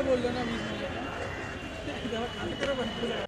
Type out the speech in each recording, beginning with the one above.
बोल दो ना 20 minute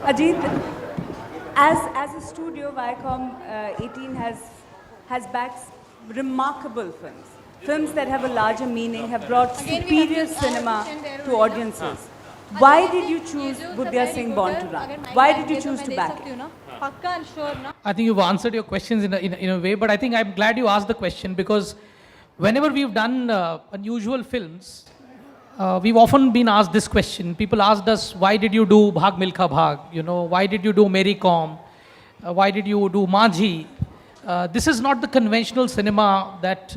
Ajit, as a studio, Viacom 18 has backed remarkable films. Films that have a larger meaning, have brought superior cinema to audiences. Why did you choose Budhya Singh Born to Run? Why did you choose to back it? I think you've answered your questions in a way, but I think I'm glad you asked the question because whenever we've done unusual films, we've often been asked this question. People asked us, why did you do Bhag Milkha Bhag? You know, why did you do Mary Kom? Why did you do Majhi? This is not the conventional cinema that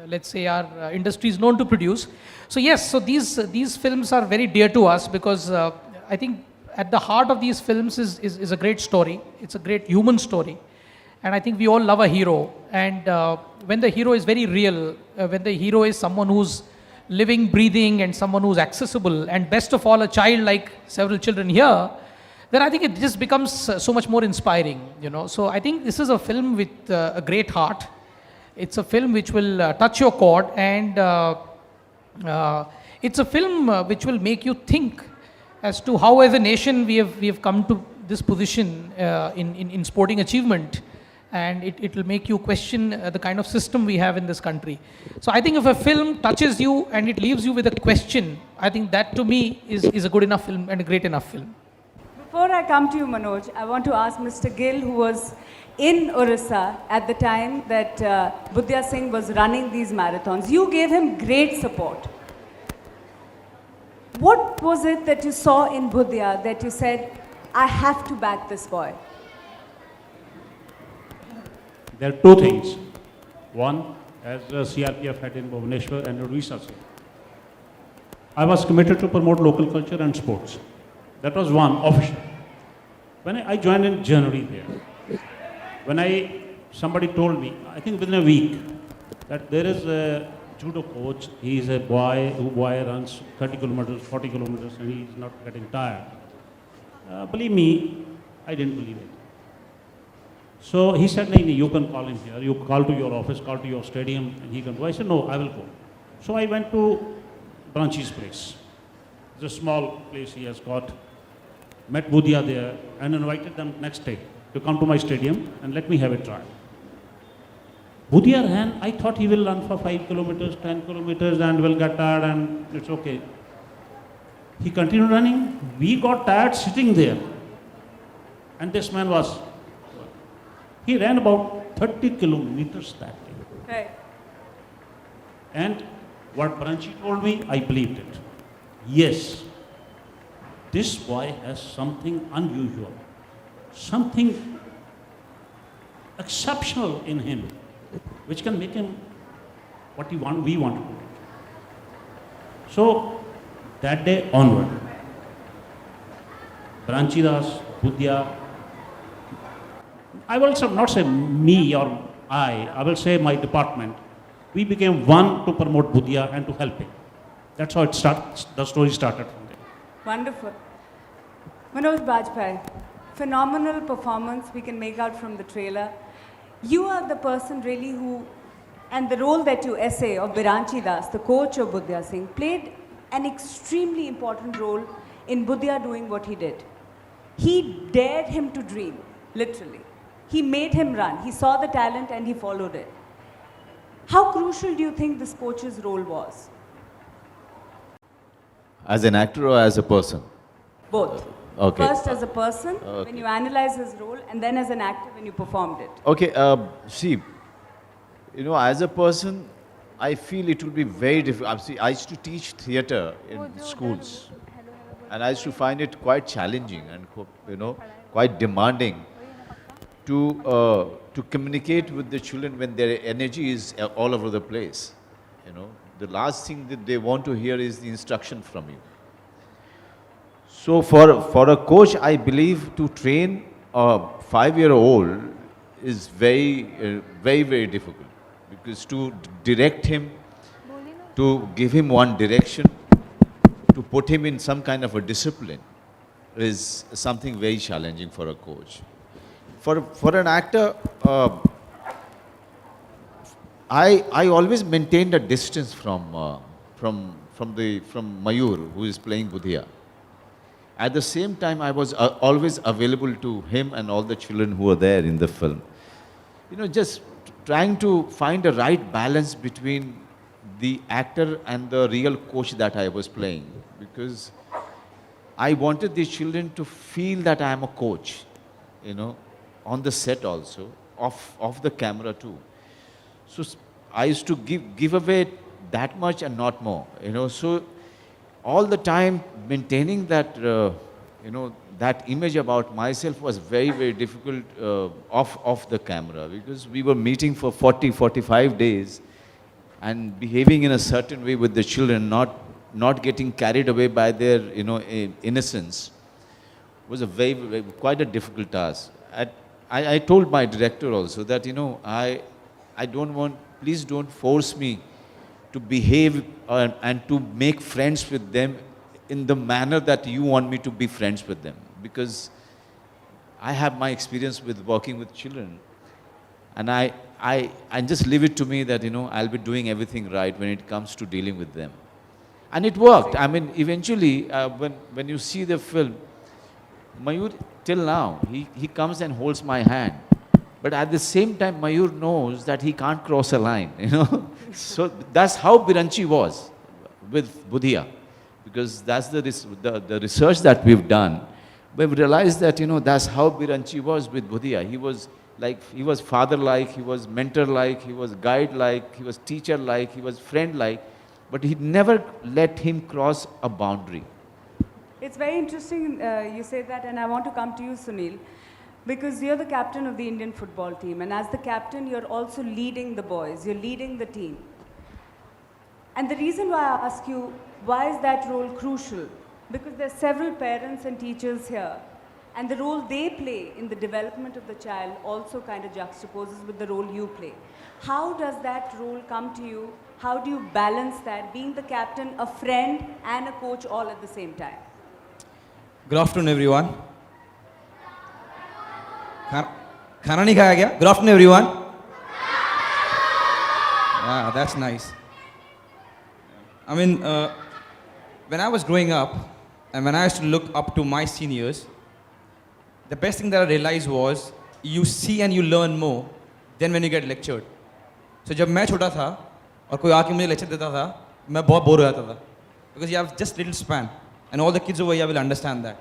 let's say, our industry is known to produce. So yes, so these films are very dear to us because I think at the heart of these films is a great story. It's a great human story. And I think we all love a hero. And when the hero is very real, when the hero is someone who's living, breathing, and someone who's accessible, and best of all, a child like several children here, then I think it just becomes so much more inspiring, you know. So I think this is a film with a great heart. It's a film which will touch your chord, and it's a film which will make you think as to how, as a nation, we have come to this position in sporting achievement, and it will make you question the kind of system we have in this country. So I think if a film touches you and it leaves you with a question, I think that to me is a good enough film and a great enough film. Before I come to you, Manoj, I want to ask Mr. Gill, who was in Orissa at the time that Budhya Singh was running these marathons. You gave him great support. What was it that you saw in Budhya that you said, I have to back this boy? There are two things. One, as CRPF head in Bhubaneswar and Odisha Singh, I was committed to promote local culture and sports. That was one, official. When I joined in January there, when somebody told me, I think within a week, that there is a judo coach, he is a boy who runs 30 kilometers, 40 kilometers, and he is not getting tired. Believe me, I didn't believe it. So he said, no, you can call him here, you call to your office, call to your stadium, and he can go. I said, no, I will go. So I went to Branchi's place. It's a small place he has got. Met Budhya there and invited them next day to come to my stadium and let me have a try. Budhya ran, I thought he will run for 5 kilometers, 10 kilometers and will get tired and it's okay. He continued running. We got tired sitting there. And this man he ran about 30 kilometers that day. Right. And what Branchi told me, I believed it. Yes, this boy has something unusual, something exceptional in him, which can make him what we want to do. So, that day onward, Branchi Das, Budhya, I will not say me or I will say my department, we became one to promote Budhya and to help him. That's how the story started from there. Wonderful. Manoj Bajpayee, phenomenal performance we can make out from the trailer. You are the person really and the role that you essay of Biranchi Das, the coach of Budhya Singh, played an extremely important role in Budhya doing what he did. He dared him to dream, literally. He made him run. He saw the talent and he followed it. How crucial do you think this coach's role was? As an actor or as a person? Both. Okay. First as a person, when you analyze his role, and then as an actor when you performed it. Okay, see, as a person, I feel it will be very difficult. See, I used to teach theatre in schools, and I used to find it quite challenging and, quite demanding to communicate with the children when their energy is all over the place. The last thing that they want to hear is the instruction from you. So for a coach, I believe to train a 5-year-old is very, very difficult, because to direct him, to give him one direction, to put him in some kind of a discipline is something very challenging for a coach. For an actor, I always maintained a distance from Mayur, who is playing Budhya. At the same time, I was always available to him and all the children who were there in the film. Just trying to find a right balance between the actor and the real coach that I was playing, because I wanted these children to feel that I am a coach, on the set also, off the camera too. So I used to give away that much and not more, so all the time maintaining that, that image about myself was very, very difficult off the camera, because we were meeting for 40, 45 days and behaving in a certain way with the children, not getting carried away by their, innocence, was a very, quite a difficult task. I told my director also that, I don't want, please don't force me to behave and to make friends with them in the manner that you want me to be friends with them. Because I have my experience with working with children. And I just leave it to me that, I'll be doing everything right when it comes to dealing with them. And it worked. I mean, eventually, when you see the film, Mayur, till now, he comes and holds my hand. But at the same time, Mayur knows that he can't cross a line, So that's how Biranchi was with Budhiya. Because that's the research that we've done. We've realized that, that's how Biranchi was with Budhiya. He was father-like, he was mentor-like, he was guide-like, he was teacher-like, he was friend-like. But he never let him cross a boundary. It's very interesting you say that, and I want to come to you, Sunil, because you're the captain of the Indian football team, and as the captain, you're also leading the boys, you're leading the team. And the reason why I ask you, why is that role crucial? Because there are several parents and teachers here, and the role they play in the development of the child also kind of juxtaposes with the role you play. How does that role come to you? How do you balance that, being the captain, a friend, and a coach all at the same time? Good afternoon, everyone. खाना नहीं खाया क्या? Good afternoon, everyone. Ah, that's nice. I mean, when I was growing up, and when I used to look up to my seniors, the best thing that I realized was you see and you learn more than when you get lectured. So जब मैं छोटा था और कोई आके मुझे lecture देता था, मैं बहुत बोर हो जाता था, because you have just little span, and all the kids over here will understand that.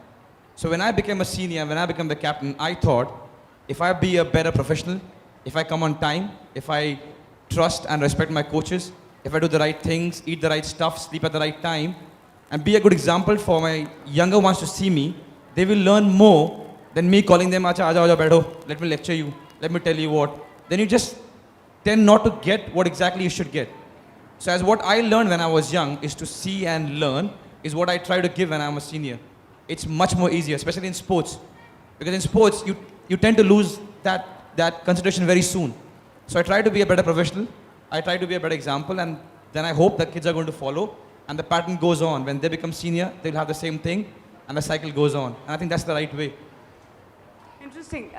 So when I became a senior, when I became the captain, I thought, if I be a better professional, if I come on time, if I trust and respect my coaches, if I do the right things, eat the right stuff, sleep at the right time, and be a good example for my younger ones to see me, they will learn more than me calling them, Acha, aaja, aaja, baitho, let me lecture you, let me tell you what. Then you just tend not to get what exactly you should get. So as what I learned when I was young is to see and learn is what I try to give when I'm a senior. It's much more easier, especially in sports. Because in sports, you tend to lose that consideration very soon. So I try to be a better professional, I try to be a better example, and then I hope that kids are going to follow, and the pattern goes on. When they become senior, they'll have the same thing, and the cycle goes on. And I think that's the right way. Interesting.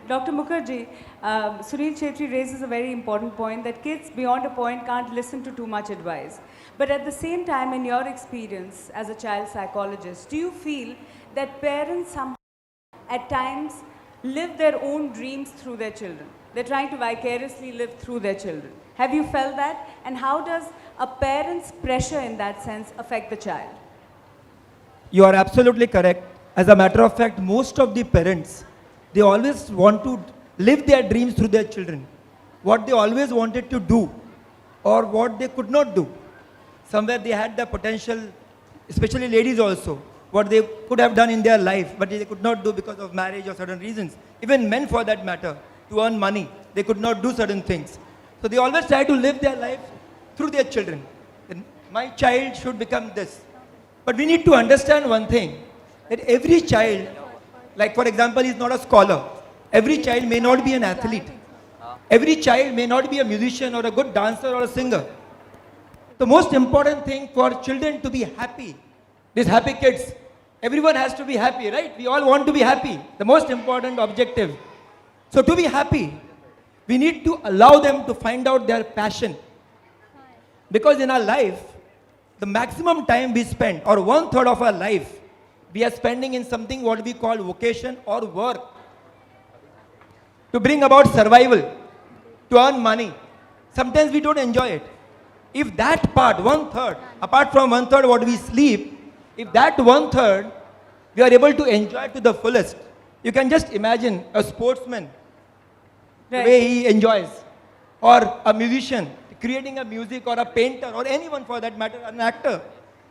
Dr. Mukherjee, Sunil Chetri raises a very important point that kids beyond a point can't listen to too much advice. But at the same time, in your experience as a child psychologist, do you feel that parents somehow at times live their own dreams through their children? They're trying to vicariously live through their children. Have you felt that? And how does a parent's pressure in that sense affect the child? You are absolutely correct. As a matter of fact, most of the parents, they always want to live their dreams through their children. What they always wanted to do or what they could not do. Somewhere they had the potential, especially ladies also, what they could have done in their life, but they could not do because of marriage or certain reasons. Even men for that matter, to earn money, they could not do certain things. So they always try to live their life through their children. And my child should become this. But we need to understand one thing, that every child, like for example, is not a scholar. Every child may not be an athlete. Every child may not be a musician or a good dancer or a singer. The most important thing for children to be happy, these happy kids, everyone has to be happy, right? We all want to be happy, the most important objective. So to be happy, we need to allow them to find out their passion. Because in our life, the maximum time we spend, or 1/3 of our life, we are spending in something what we call vocation or work. To bring about survival, to earn money. Sometimes we don't enjoy it. If that part, 1/3, apart from 1/3 what we sleep, if that 1/3 we are able to enjoy to the fullest, you can just imagine a sportsman, the way he enjoys, or a musician, creating a music, or a painter, or anyone for that matter, an actor,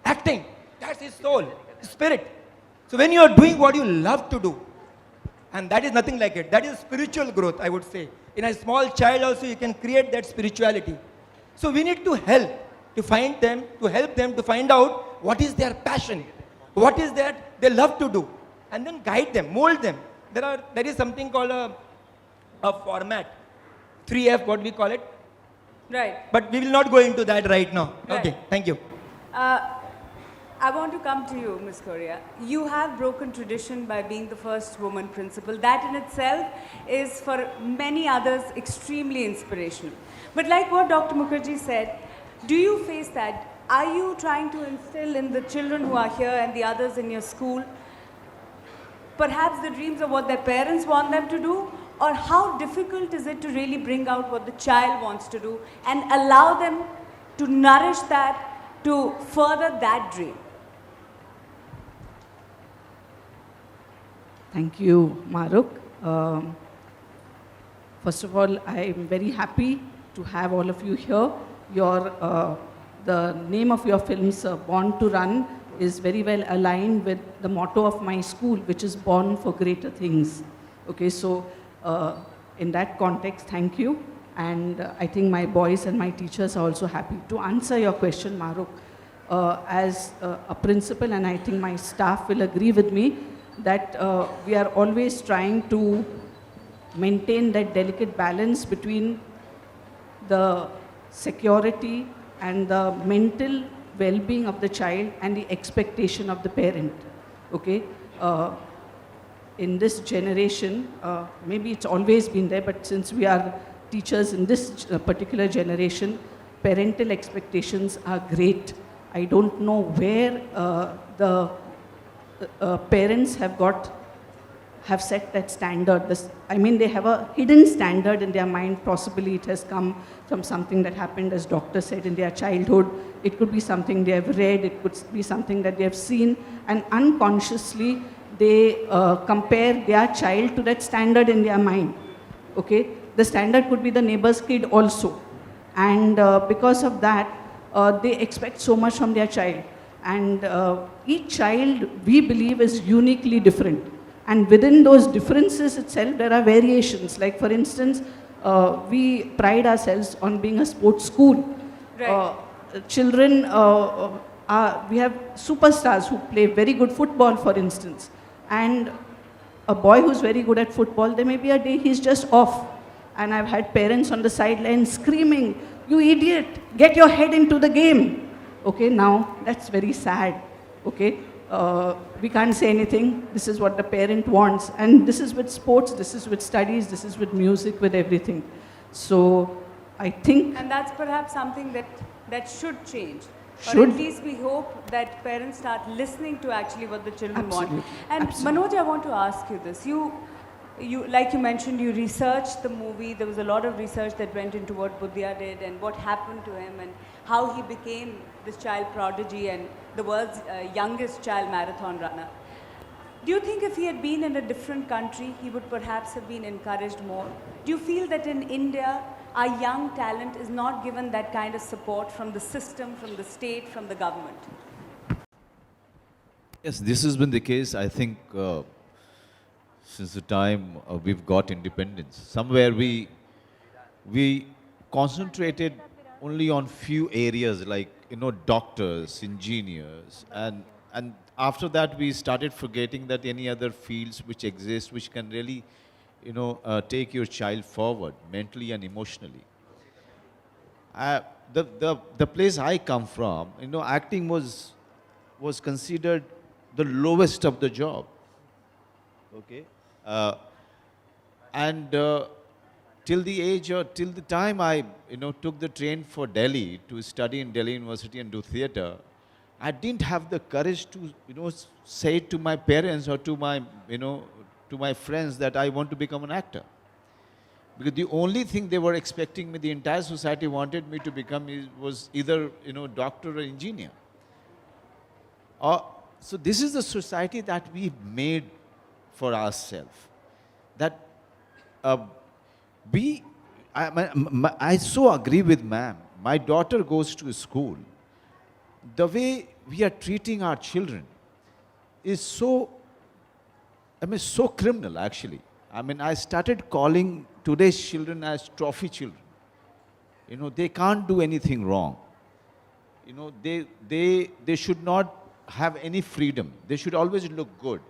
acting, that's his soul, his spirit. So when you are doing what you love to do, and that is nothing like it, that is spiritual growth, I would say. In a small child also you can create that spirituality. So we need to help them to find out what is their passion, what is that they love to do, and then guide them, mold them. There is something called a format, 3F, what we call it. Right. But we will not go into that right now. Right. Okay, thank you. I want to come to you, Ms. Korea. You have broken tradition by being the first woman principal. That in itself is for many others extremely inspirational. But like what Dr. Mukherjee said, do you face that? Are you trying to instill in the children who are here and the others in your school perhaps the dreams of what their parents want them to do? Or how difficult is it to really bring out what the child wants to do and allow them to nourish that, to further that dream? Thank you, Maruk. First of all, I am very happy to have all of you here. The name of your films, Born to Run, is very well aligned with the motto of my school, which is Born for Greater Things. Okay, so in that context, thank you. And I think my boys and my teachers are also happy. To answer your question, Maruk, as a principal, and I think my staff will agree with me, that we are always trying to maintain that delicate balance between the security and the mental well-being of the child and the expectation of the parent. Okay? In this generation, maybe it's always been there, but since we are teachers in this particular generation, parental expectations are great. I don't know where the parents have set that standard. They have a hidden standard in their mind. Possibly it has come from something that happened, as doctor said, in their childhood. It could be something they have read, it could be something that they have seen, and unconsciously they compare their child to that standard in their mind. Okay? The standard could be the neighbor's kid also. And because of that, they expect so much from their child. And each child, we believe, is uniquely different. And within those differences itself, there are variations. Like, for instance, we pride ourselves on being a sports school. Right. Children, we have superstars who play very good football, for instance. And a boy who's very good at football, there may be a day he's just off. And I've had parents on the sideline screaming, "You idiot, get your head into the game." Okay, now that's very sad. Okay, we can't say anything. This is what the parent wants. And this is with sports, this is with studies, this is with music, with everything. So I think... And that's perhaps something that should change. Or Should. at least we hope that parents start listening to actually what the children want. Absolutely. And Absolutely. Manoj, I want to ask you this. You, like you mentioned, you researched the movie. There was a lot of research that went into what Budhia did and what happened to him and how he became this child prodigy and the world's youngest child marathon runner. Do you think if he had been in a different country, he would perhaps have been encouraged more? Do you feel that in India, our young talent is not given that kind of support from the system, from the state, from the government? Yes, this has been the case, I think, since the time we've got independence. Somewhere we concentrated only on few areas like, doctors, engineers, and after that we started forgetting that any other fields which exist which can really, take your child forward mentally and emotionally. The place I come from, acting was considered the lowest of the job. Okay, till the time I took the train for Delhi to study in Delhi University and do theatre, I didn't have the courage to say to my parents or to my friends that I want to become an actor. Because the only thing they were expecting me, the entire society wanted me to become was either doctor or engineer. So this is the society that we made for ourselves. That I so agree with ma'am. My daughter goes to school. The way we are treating our children is so criminal actually. I started calling today's children as trophy children. You know, they can't do anything wrong. You know, they should not have any freedom. They should always look good.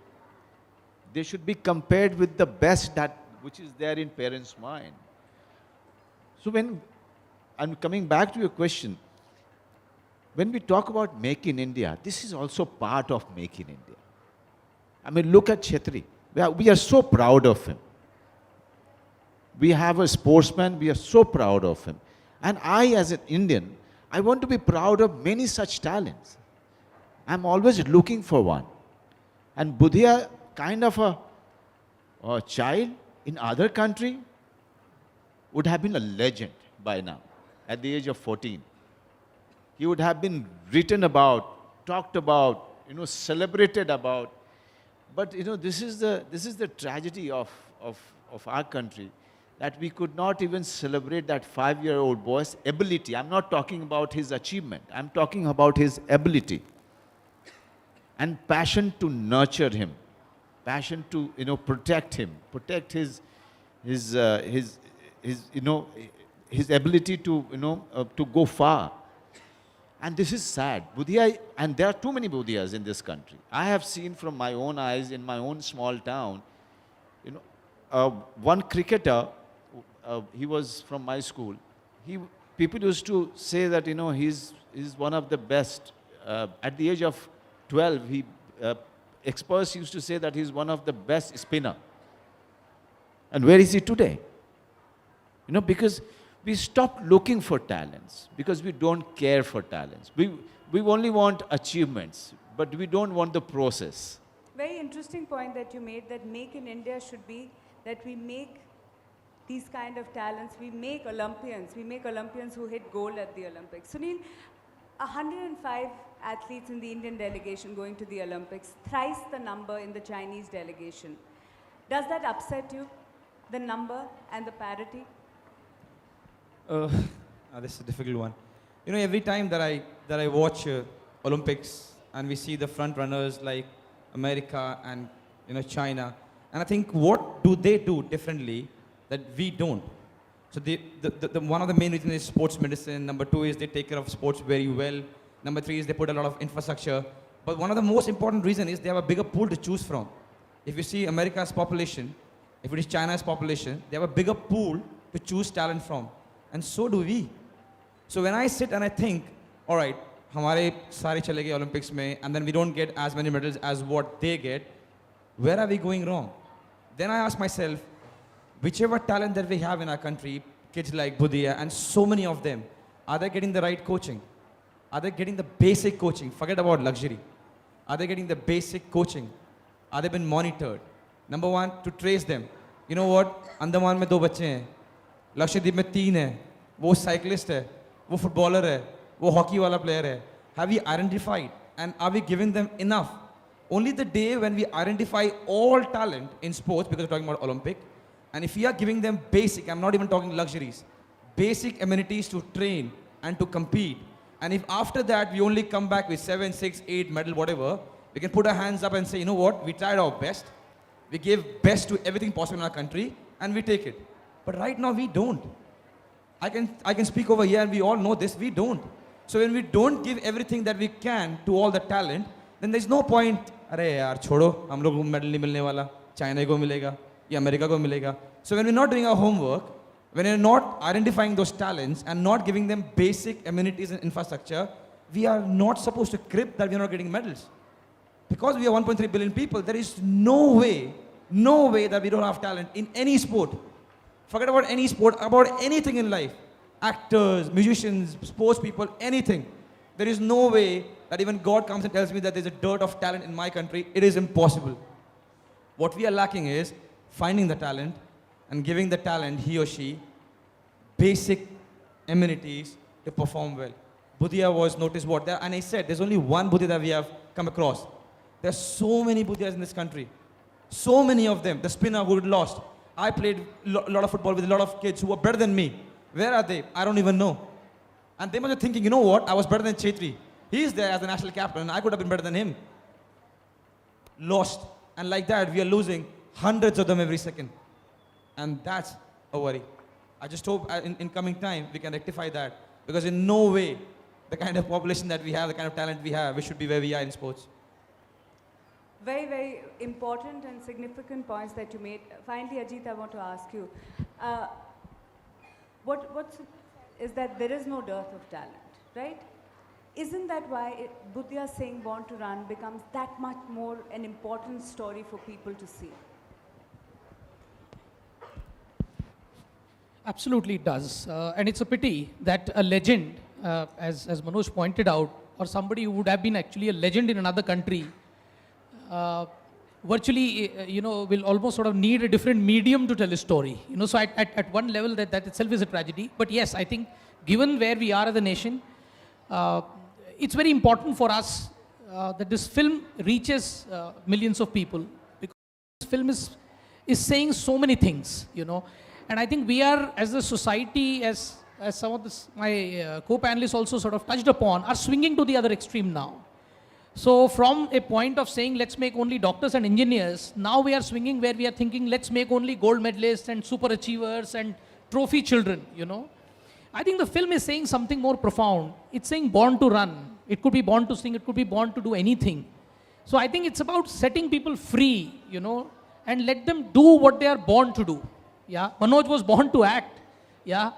They should be compared with the best that which is there in parents' mind. So when I'm coming back to your question, when we talk about Make in India, this is also part of Make in India. I mean, look at Chetri. We are so proud of him. We have a sportsman, we are so proud of him. And I, as an Indian, I want to be proud of many such talents. I'm always looking for one. And Budhia, kind of a child in other country, would have been a legend by now, at the age of 14. He would have been written about, talked about, you know, celebrated about. But you know, this is the tragedy of our country, that we could not even celebrate that 5-year-old boy's ability. I'm not talking about his achievement. I'm talking about his ability and passion to nurture him, passion to, you know, protect him, protect his you know, his ability to, you know, to go far. And this is sad. Budhia, and there are too many Budhias in this country. I have seen from my own eyes in my own small town, you know, one cricketer, he was from my school. People used to say that, you know, he's one of the best. At the age of 12, experts used to say that he's one of the best spinner. And where is he today? You know, because we stopped looking for talents, because we don't care for talents. We only want achievements, but we don't want the process. Very interesting point that you made, that Make in India should be that we make these kind of talents, we make Olympians who hit gold at the Olympics. Sunil, 105 athletes in the Indian delegation going to the Olympics, thrice the number in the Chinese delegation. Does that upset you, the number and the parity? This is a difficult one. You know, every time that I watch Olympics and we see the front runners like America and, you know, China, and I think, what do they do differently that we don't? So the one of the main reasons is sports medicine. Number 2 is they take care of sports very well. Number 3 is they put a lot of infrastructure. But one of the most important reasons is they have a bigger pool to choose from. If you see America's population, if it is China's population, they have a bigger pool to choose talent from. And so do we. So when I sit and I think, all right, हमारे सारे चले गए Olympics में, and then we don't get as many medals as what they get, where are we going wrong? Then I ask myself, whichever talent that we have in our country, kids like Budhia and so many of them, are they getting the right coaching? Are they getting the basic coaching? Forget about luxury. Are they getting the basic coaching? Are they being monitored? Number 1, to trace them. You know what? Andaman में 2 बच्चे हैं, लक्षद्वीप में 3 हैं, वो cyclist है, वो footballer है, वो hockey वाला player है. Have we identified, and are we giving them enough? Only the day when we identify all talent in sports, because we're talking about Olympic, and if we are giving them basic, I'm not even talking luxuries, basic amenities to train and to compete, and if after that we only come back with 7, 6, 8 medal, whatever, we can put our hands up and say, you know what, we tried our best, we gave best to everything possible in our country, and we take it. But right now we don't. I can speak over here, and we all know this, we don't. So when we don't give everything that we can to all the talent, then there's no point, अरे यार छोड़ो, हम लोग को medal नहीं मिलने वाला, China को मिलेगा, या America को मिलेगा. So when we're not doing our homework, when we're not identifying those talents and not giving them basic amenities and infrastructure, we are not supposed to crib that we're not getting medals. Because we are 1.3 billion people, there is no way that we don't have talent in any sport. Forget about any sport, about anything in life. Actors, musicians, sports people, anything. There is no way that even God comes and tells me that there's a dearth of talent in my country. It is impossible. What we are lacking is finding the talent and giving the talent, he or she, basic amenities to perform well. Budhia was noticed what there, and I said there's only one Budhia that we have come across. There's so many Budhias in this country. So many of them. The spinner who lost. I played a lot of football with a lot of kids who were better than me. Where are they? I don't even know. And they must be thinking, you know what? I was better than Chetri. He's there as the national captain. I could have been better than him. Lost. And like that, we are losing hundreds of them every second. And that's a worry. I just hope in coming time we can rectify that, because in no way the kind of population that we have, the kind of talent we have, we should be where we are in sports. Very, very important and significant points that you made. Finally, Ajit, I want to ask you, is that there is no dearth of talent, right? Isn't that why Budhya Singh Born to Run becomes that much more an important story for people to see? Absolutely it does. And it's a pity that a legend, as Manoj pointed out, or somebody who would have been actually a legend in another country, virtually, will almost sort of need a different medium to tell a story. So at one level, that itself is a tragedy. But yes, I think given where we are as a nation, it's very important for us that this film reaches millions of people, because this film is saying so many things, And I think we are, as a society, as some of my co-panelists also sort of touched upon, are swinging to the other extreme now. So from a point of saying, let's make only doctors and engineers, now we are swinging where we are thinking, let's make only gold medalists and super achievers and trophy children, I think the film is saying something more profound. It's saying born to run. It could be born to sing. It could be born to do anything. So I think it's about setting people free, and let them do what they are born to do. Yeah, Manoj was born to act. Yeah,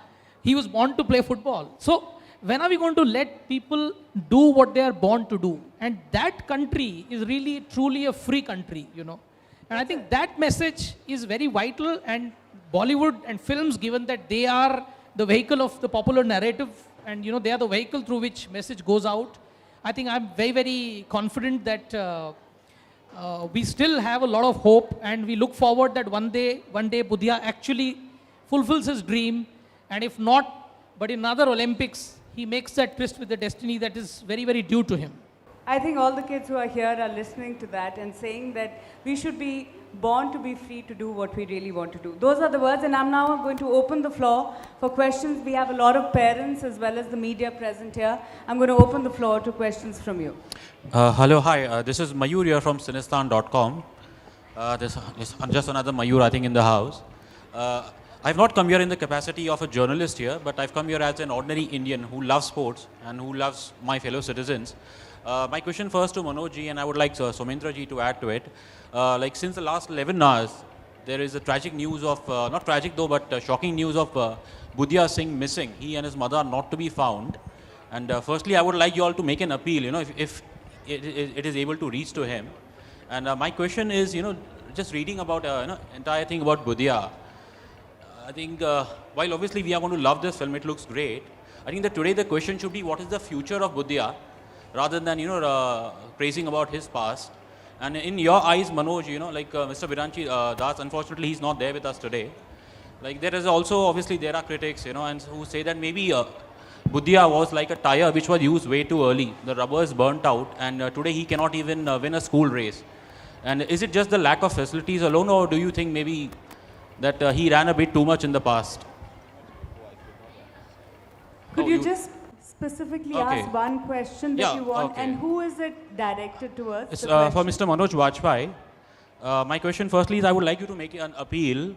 he was born to play football. So when are we going to let people do what they are born to do? And that country is really, truly a free country, And I think that message is very vital, and Bollywood and films, given that they are the vehicle of the popular narrative, and they are the vehicle through which message goes out. I think I'm very, very confident that we still have a lot of hope, and we look forward that one day Budhya actually fulfills his dream, and if not, but in another Olympics, he makes that tryst with the destiny that is very, very due to him. I think all the kids who are here are listening to that and saying that we should be born to be free to do what we really want to do. Those are the words, and I'm now going to open the floor for questions. We have a lot of parents as well as the media present here. I'm going to open the floor to questions from you. Hello, hi. This is Mayur here from Cinestan.com. This is just another Mayur, I think, in the house. I've not come here in the capacity of a journalist here, but I've come here as an ordinary Indian who loves sports and who loves my fellow citizens. My question first to Manoj ji, and I would like Somendra ji to add to it. Since the last 11 hours, there is a tragic news of, not tragic though, but shocking news of Budhya Singh missing. He and his mother are not to be found. And firstly, I would like you all to make an appeal, if it is able to reach to him. And my question is, just reading about, entire thing about Budhya, I think while obviously we are going to love this film, it looks great. I think that today the question should be, what is the future of Budhya, rather than, praising about his past. And in your eyes, Manoj, Mr. Viranchi Das, unfortunately, he's not there with us today. There is also, obviously, there are critics, and who say that maybe Budhya was like a tire which was used way too early. The rubber is burnt out, and today he cannot even win a school race. And is it just the lack of facilities alone, or do you think maybe that he ran a bit too much in the past? Could you just specifically ask one question that you want, okay. and who is it directed towards? It's for Mr. Manoj Vajpayee. My question firstly is, I would like you to make an appeal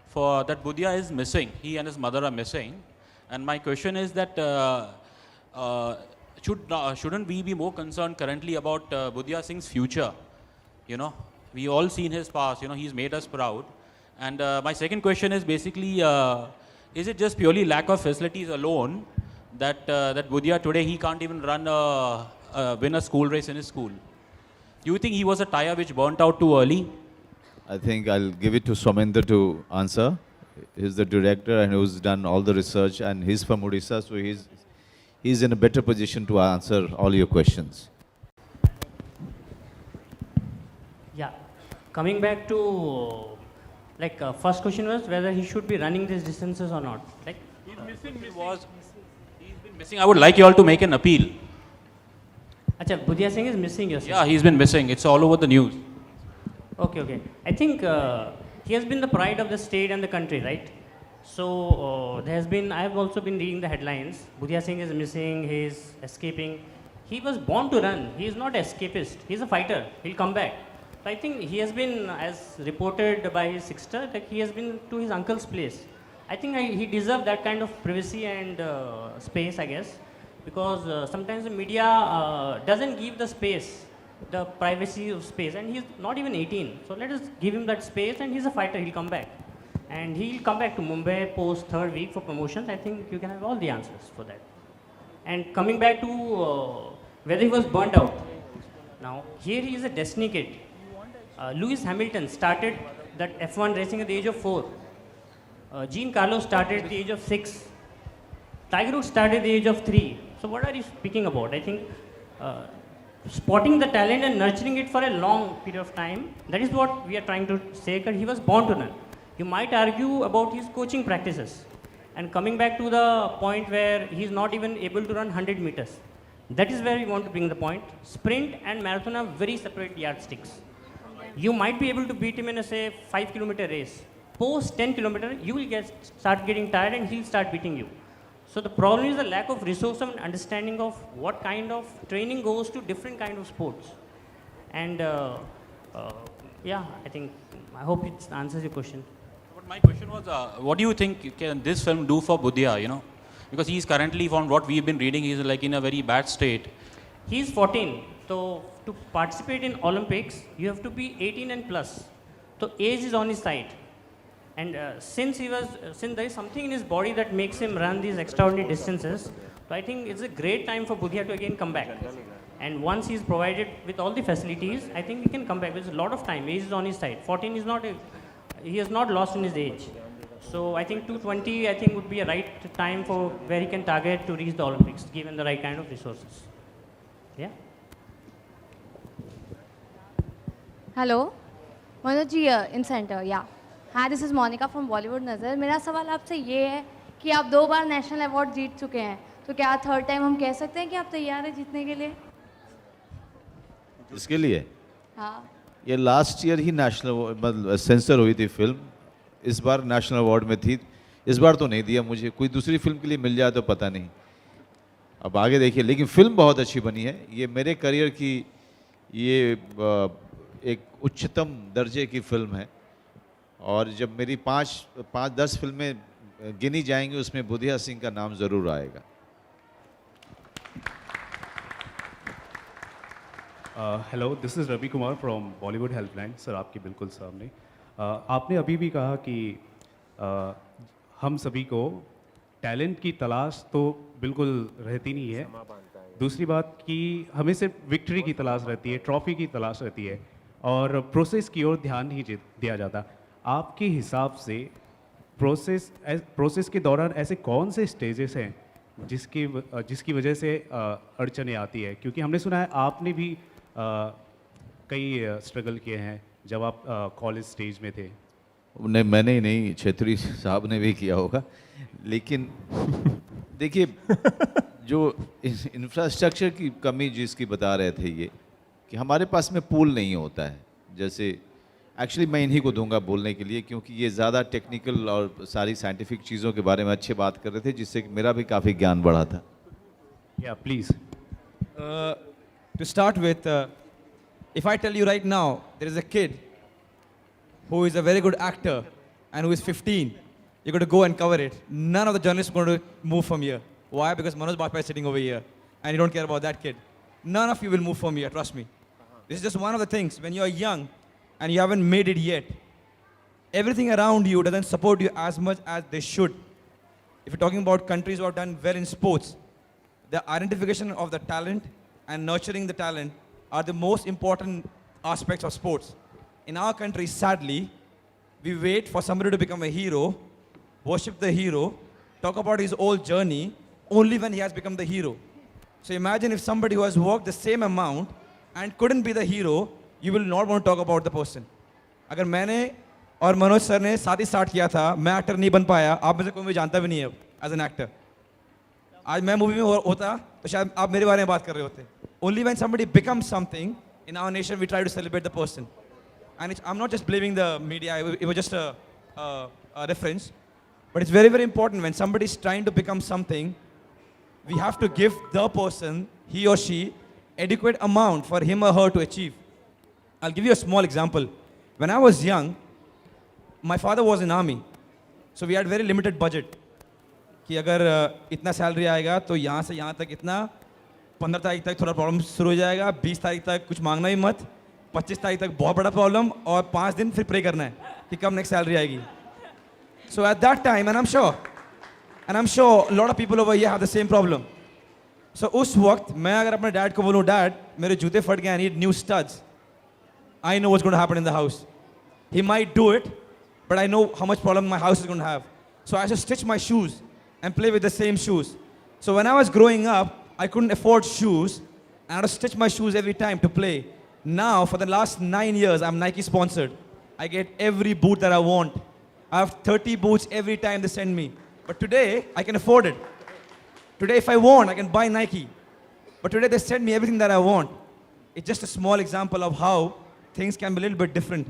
for that Budhya is missing. He and his mother are missing. And my question is that shouldn't we be more concerned currently about Budhya Singh's future? We all seen his past, he's made us proud. And my second question is basically, is it just purely lack of facilities alone that Budhya today, he can't even win a school race in his school? Do you think he was a tire which burnt out too early? I think I'll give it to Somendra to answer. He's the director and who's done all the research, and he's from Odisha, so he's in a better position to answer all your questions. Yeah, coming back to first question was whether he should be running these distances or not. He's missing. He's been missing. I would like you all to make an appeal. Acha, Budhya Singh is missing, you're saying? Yeah, he's been missing. It's all over the news. Okay. I think he has been the pride of the state and the country, right? So I have also been reading the headlines. Budhya Singh is missing, he is escaping. He was born to run. He is not an escapist. He is a fighter. He'll come back. So I think he has been, as reported by his sister, he has been to his uncle's place. I think he deserved that kind of privacy and space, I guess, because sometimes the media doesn't give the space, the privacy of space, and he's not even 18. So let us give him that space, and he's a fighter. He'll come back, and he'll come back to Mumbai post third week for promotions. I think you can have all the answers for that. And coming back to whether he was burnt out. Now here he is a destiny kid. Lewis Hamilton started that F1 racing at the age of 4. Jean Carlos started at the age of 6. Tiger Woods started at the age of 3. So what are you speaking about? I think spotting the talent and nurturing it for a long period of time, that is what we are trying to say, that he was born to run. You might argue about his coaching practices. And coming back to the point where he is not even able to run 100 meters. That is where we want to bring the point. Sprint and marathon are very separate yardsticks. You might be able to beat him in a, say, 5-kilometer race. Post 10 kilometer, you will start getting tired and he'll start beating you. So the problem is the lack of resource and understanding of what kind of training goes to different kind of sports. And yeah, I hope it answers your question. But my question was, what do you think can this film do for Budhia, you know? Because he's currently, from what we've been reading, he's like in a very bad state. He's 14. So to participate in Olympics, you have to be 18 and plus. So age is on his side. And since there is something in his body that makes him run these extraordinary distances, so I think it's a great time for Budhia to again come back. And once he's provided with all the facilities, I think he can come back. There's a lot of time. Age is on his side. 14 is not, he has not lost in his age. So I think 220, I think would be a right time for where he can target to reach the Olympics, given the right kind of resources. Yeah. Hello Manoj ji in centre या हाँ this is Monica from Bollywood Nazar मेरा सवाल आपसे ये है कि आप 2 बार national award जीत चुके हैं तो क्या थर्ड टाइम हम कह सकते हैं कि आप तैयार हैं जीतने के लिए इसके लिए हाँ ये लास्ट ईयर ही नेशनल मतलब सेंसर हुई थी फिल्म, इस बार नेशनल अवार्ड में थी, इस बार तो नहीं दिया मुझे, कोई दूसरी फिल्म के लिए मिल जाए तो पता नहीं, अब आगे देखिए। लेकिन फिल्म बहुत अच्छी बनी है, ये मेरे करियर की ये एक उच्चतम दर्जे की फिल्म है, और जब मेरी 5-10 फिल्में गिनी जाएंगी उसमें बुधिया सिंह का नाम ज़रूर आएगा। Hello, this is Ravi Kumar from Bollywood helpline. Sir आपके बिल्कुल सामने आपने अभी भी कहा कि हम सभी को टैलेंट की तलाश तो बिल्कुल रहती नहीं है, दूसरी बात कि हमें सिर्फ विक्ट्री की तलाश रहती है, ट्रॉफी की तलाश रहती है और प्रोसेस की ओर ध्यान नहीं दिया जाता। आपके हिसाब से प्रोसेस के दौरान ऐसे कौन से स्टेजेस हैं जिसकी वजह से अड़चनें आती है? क्योंकि हमने सुना है आपने भी कई स्ट्रगल किए हैं जब आप कॉलेज स्टेज में थे। नहीं, मैंने ही नहीं, छेत्री साहब ने भी किया होगा। लेकिन देखिए, जो इंफ्रास्ट्रक्चर की कमी जिसकी बता रहे थे ये, कि हमारे पास में पूल नहीं होता है। जैसे एक्चुअली मैं इन्हीं को दूंगा बोलने के लिए, क्योंकि ये ज़्यादा टेक्निकल और सारी साइंटिफिक चीज़ों के बारे में अच्छे बात कर रहे थे, जिससे मेरा भी काफ़ी ज्ञान बढ़ा था। या please. To start with, if I tell you right now, there is a kid who is a very good actor and who is 15, you're going to go and cover it. None of the journalists are going to move from here. Why? Because Manoj Bajpayee is sitting over here and you don't care about that kid. None of you will move from here, trust me. This is just one of the things. When you are young and you haven't made it yet, everything around you doesn't support you as much as they should. If you're talking about countries who have done well in sports, the identification of the talent and nurturing the talent are the most important aspects of sports. In our country, sadly, we wait for somebody to become a hero, worship the hero, talk about his whole journey only when he has become the hero. So imagine if somebody who has worked the same amount and couldn't be the hero, you will not want to talk about the person. अगर मैंने और Manoj sir ने साथ ही start किया था, मैं actor नहीं बन पाया, आप में से कोई मुझे जानता भी नहीं है एज एन एक्टर। आज मैं मूवी में होता तो शायद आप मेरे बारे में बात कर रहे होते। Only when somebody becomes something in our nation we try to celebrate the person. And I'm not just blaming the media, it was just a reference. But it's very, very important when somebody is trying to become something, we have to give the person, he or she, adequate amount for him or her to achieve. I'll give you a small example. When I was young, my father was in army. So we had very limited budget. कि अगर इतना salary आएगा तो यहाँ से यहाँ तक इतना, 15 तारीख तक थोड़ा प्रॉब्लम शुरू हो जाएगा, 20 तारीख तक कुछ मांगना ही मत, 25 तारीख तक बहुत बड़ा प्रॉब्लम, और 5 दिन फिर प्रे करना है कि कब नेक्स्ट सैलरी आएगी. So at that time, and I'm sure a lot of people over here have the same problem. So उस वक्त मैं अगर अपने डैड को बोलूँ, डैड मेरे जूते फट गए, I need new studs, I know what's going to happen in the house. He might do it, but I know how much problem my house is going to have. So I should stitch my shoes and play with the same shoes. So when I was growing up, I couldn't afford shoes, and I had to stitch my shoes every time to play. Now, for the last 9 years, I'm Nike sponsored. I get every boot that I want. I have 30 boots every time they send me. But today, I can afford it. Today, if I want, I can buy Nike. But today, they send me everything that I want. It's just a small example of how things can be a little bit different.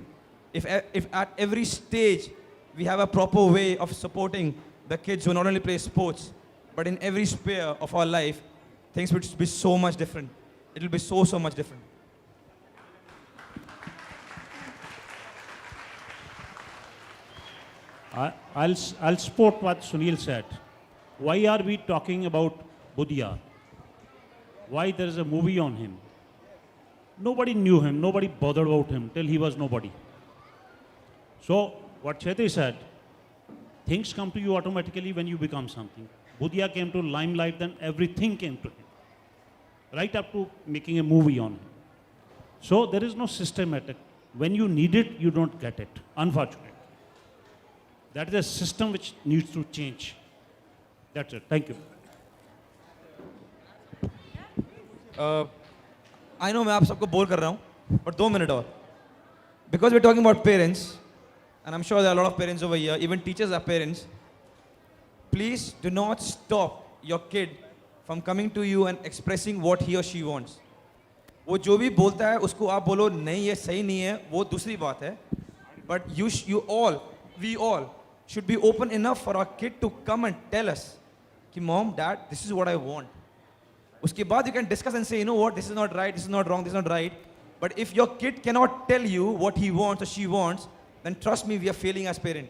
If at every stage, we have a proper way of supporting the kids who not only play sports, but in every sphere of our life, things would be so much different. It will be so much different. I'll support what Sunil said. Why are we talking about Budhia? Why there is a movie on him? Nobody knew him, nobody bothered about him till he was nobody. So, what Chetri said, things come to you automatically when you become something. Budhia came to limelight, then everything came to him. Right up to making a movie on him. So, there is no systematic. When you need it, you don't get it, unfortunately. That is a system which needs to change. That's it. Thank you. I know मैं आप सबको bore कर रहा हूँ, but 2 minutes और. Because we're talking about parents, and I'm sure there are a lot of parents over here, even teachers are parents. Please do not stop your kid from coming to you and expressing what he or she wants. वो जो भी बोलता है उसको आप बोलो नहीं ये सही नहीं है, वो दूसरी बात है. But we all should be open enough for our kid to come and tell us कि mom, dad, this is what I want. उसके बाद you can discuss and say, you know what, this is not right, this is not wrong, this is not right. But if your kid cannot tell you what he wants or she wants, then trust me, we are failing as parent.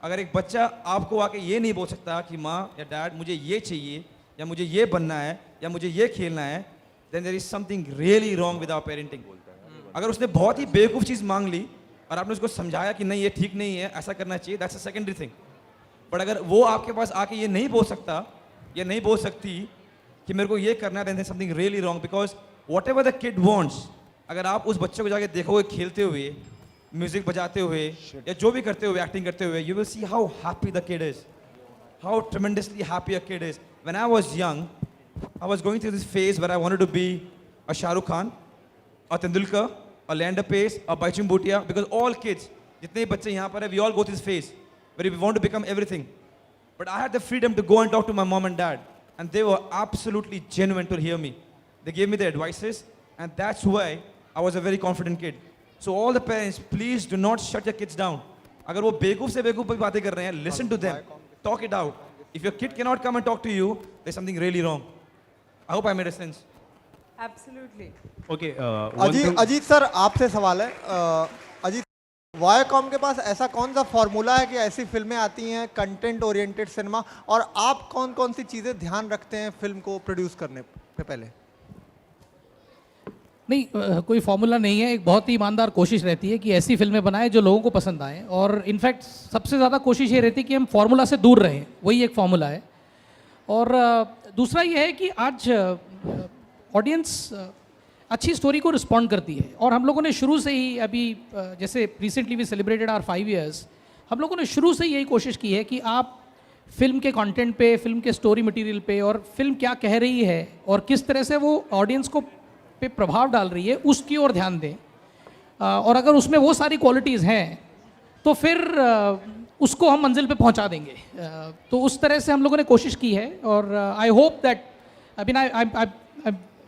अगर एक बच्चा आपको आके ये नहीं बोल सकता कि माँ या डैड मुझे ये चाहिए या मुझे ये बनना है या मुझे ये खेलना है, then there is something really wrong with our parenting. अगर उसने बहुत ही बेवकूफ़ चीज़ मांग ली और आपने उसको समझाया कि नहीं ये ठीक नहीं है, ऐसा करना चाहिए, that's a secondary thing. But अगर वो आपके पास आके ये नहीं बोल सकता या नहीं बोल सकती कि मेरे को ये करना है, then there is something really wrong, because whatever the kid wants, अगर आप उस बच्चे को जाके देखोगे खेलते हुए, म्यूजिक बजाते हुए या जो भी करते हुए, एक्टिंग करते हुए, you will see how happy the kid is, how tremendously happy a kid is. When I was young, I was going through this phase where I wanted to be a Shah Rukh Khan, a Tendulkar, a Leander Pace, a Baichung Bhutia, because all kids, जितने बच्चे यहाँ पर हैं, we all go through this phase where we want to become everything. But I had the freedom to go and talk to my mom and dad, and they were absolutely genuine to hear me. They gave me their advices, and that's why I was a very confident kid. So all the parents, please do not shut your kids down. अगर वो बेवकूफ़ से बेवकूफ़ भी बातें कर रहे हैं, listen to them, talk it out. If your kid cannot come and talk to you, there's something really wrong. I hope I made a sense. Absolutely. Okay. Ajit sir आपसे सवाल है. अजीत, वायाकॉम के पास ऐसा कौन सा फॉर्मूला है कि ऐसी फिल्में आती हैं कंटेंट ओरिएंटेड सिनेमा, और आप कौन कौन सी चीज़ें ध्यान रखते हैं फिल्म को प्रोड्यूस करने से पहले? नहीं, कोई फॉर्मूला नहीं है. एक बहुत ही ईमानदार कोशिश रहती है कि ऐसी फिल्में बनाएं जो लोगों को पसंद आएँ, और इनफैक्ट सबसे ज़्यादा कोशिश ये रहती है कि हम फार्मूला से दूर रहें, वही एक फार्मूला है. और दूसरा ये है कि आज ऑडियंस अच्छी स्टोरी को रिस्पॉन्ड करती है, और हम लोगों ने शुरू से ही, अभी जैसे recently we celebrated our 5 years, हम लोगों ने शुरू से यही कोशिश की है कि आप फिल्म के कंटेंट पे, फिल्म के स्टोरी मटेरियल पे, और फिल्म क्या कह रही है और किस तरह से वो ऑडियंस को पे प्रभाव डाल रही है, उसकी ओर ध्यान दें. और अगर उसमें वो सारी क्वालिटीज़ हैं तो फिर उसको हम मंजिल पे पहुंचा देंगे. तो उस तरह से हम लोगों ने कोशिश की है, और I hope that, I mean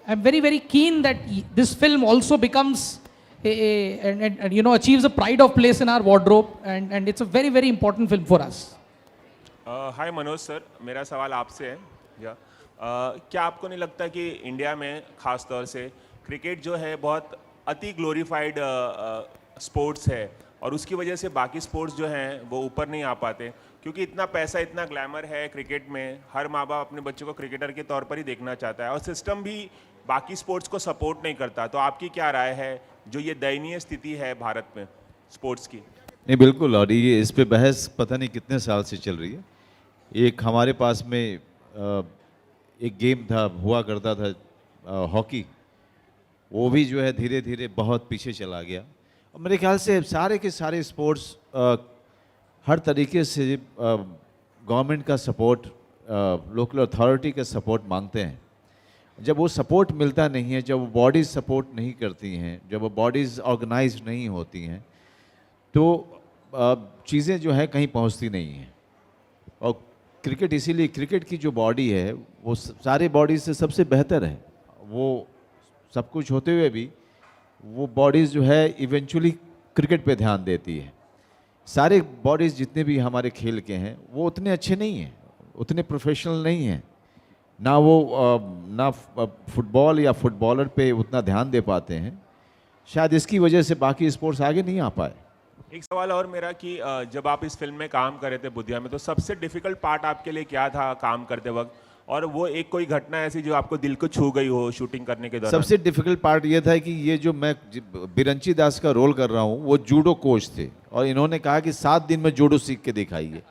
I'm very, very keen that this film also becomes and you know, achieves a pride of place in our wardrobe, and it's a very, very important film for us. Hi Manoj sir, मेरा सवाल आपसे है. क्या आपको नहीं लगता कि India में ख़ास तौर से क्रिकेट जो है बहुत अति ग्लोरीफाइड स्पोर्ट्स है और उसकी वजह से बाकी स्पोर्ट्स जो हैं वो ऊपर नहीं आ पाते, क्योंकि इतना पैसा इतना ग्लैमर है क्रिकेट में, हर माँ बाप अपने बच्चों को क्रिकेटर के तौर पर ही देखना चाहता है और सिस्टम भी बाकी स्पोर्ट्स को सपोर्ट नहीं करता। तो आपकी क्या राय है जो ये दयनीय स्थिति है भारत में स्पोर्ट्स की? नहीं बिल्कुल, और ये इस पे बहस पता नहीं कितने साल से चल रही है। एक हमारे पास में एक गेम था, हुआ करता था हॉकी, वो भी जो है धीरे धीरे बहुत पीछे चला गया। और मेरे ख्याल से सारे के सारे स्पोर्ट्स हर तरीके से गवर्नमेंट का सपोर्ट, लोकल अथॉरिटी का सपोर्ट मांगते हैं। जब वो सपोर्ट मिलता नहीं है, जब वो बॉडीज़ सपोर्ट नहीं करती हैं, जब वो बॉडीज़ ऑर्गेनाइज नहीं होती हैं, तो चीज़ें जो है कहीं पहुंचती नहीं हैं। और क्रिकेट, इसीलिए क्रिकेट की जो बॉडी है वो सारे बॉडी से सबसे बेहतर है। वो सब कुछ होते हुए भी वो बॉडीज़ जो है इवेंचुअली क्रिकेट पे ध्यान देती है। सारे बॉडीज़ जितने भी हमारे खेल के हैं वो उतने अच्छे नहीं हैं, उतने प्रोफेशनल नहीं हैं। ना वो ना फुटबॉल या फुटबॉलर पे उतना ध्यान दे पाते हैं। शायद इसकी वजह से बाकी स्पोर्ट्स आगे नहीं आ पाए। एक सवाल और मेरा कि जब आप इस फिल्म में काम कर रहे थे बुधिया में, तो सबसे डिफिकल्ट पार्ट आपके लिए क्या था काम करते वक्त, और वो एक कोई घटना ऐसी जो आपको दिल को छू गई हो शूटिंग करने के दौरान? सबसे डिफिकल्ट पार्ट ये था कि ये जो मैं बिरंची दास का रोल कर रहा हूँ वो जूडो कोच थे और इन्होंने कहा कि 7 दिन में जूडो सीख के दिखाइए।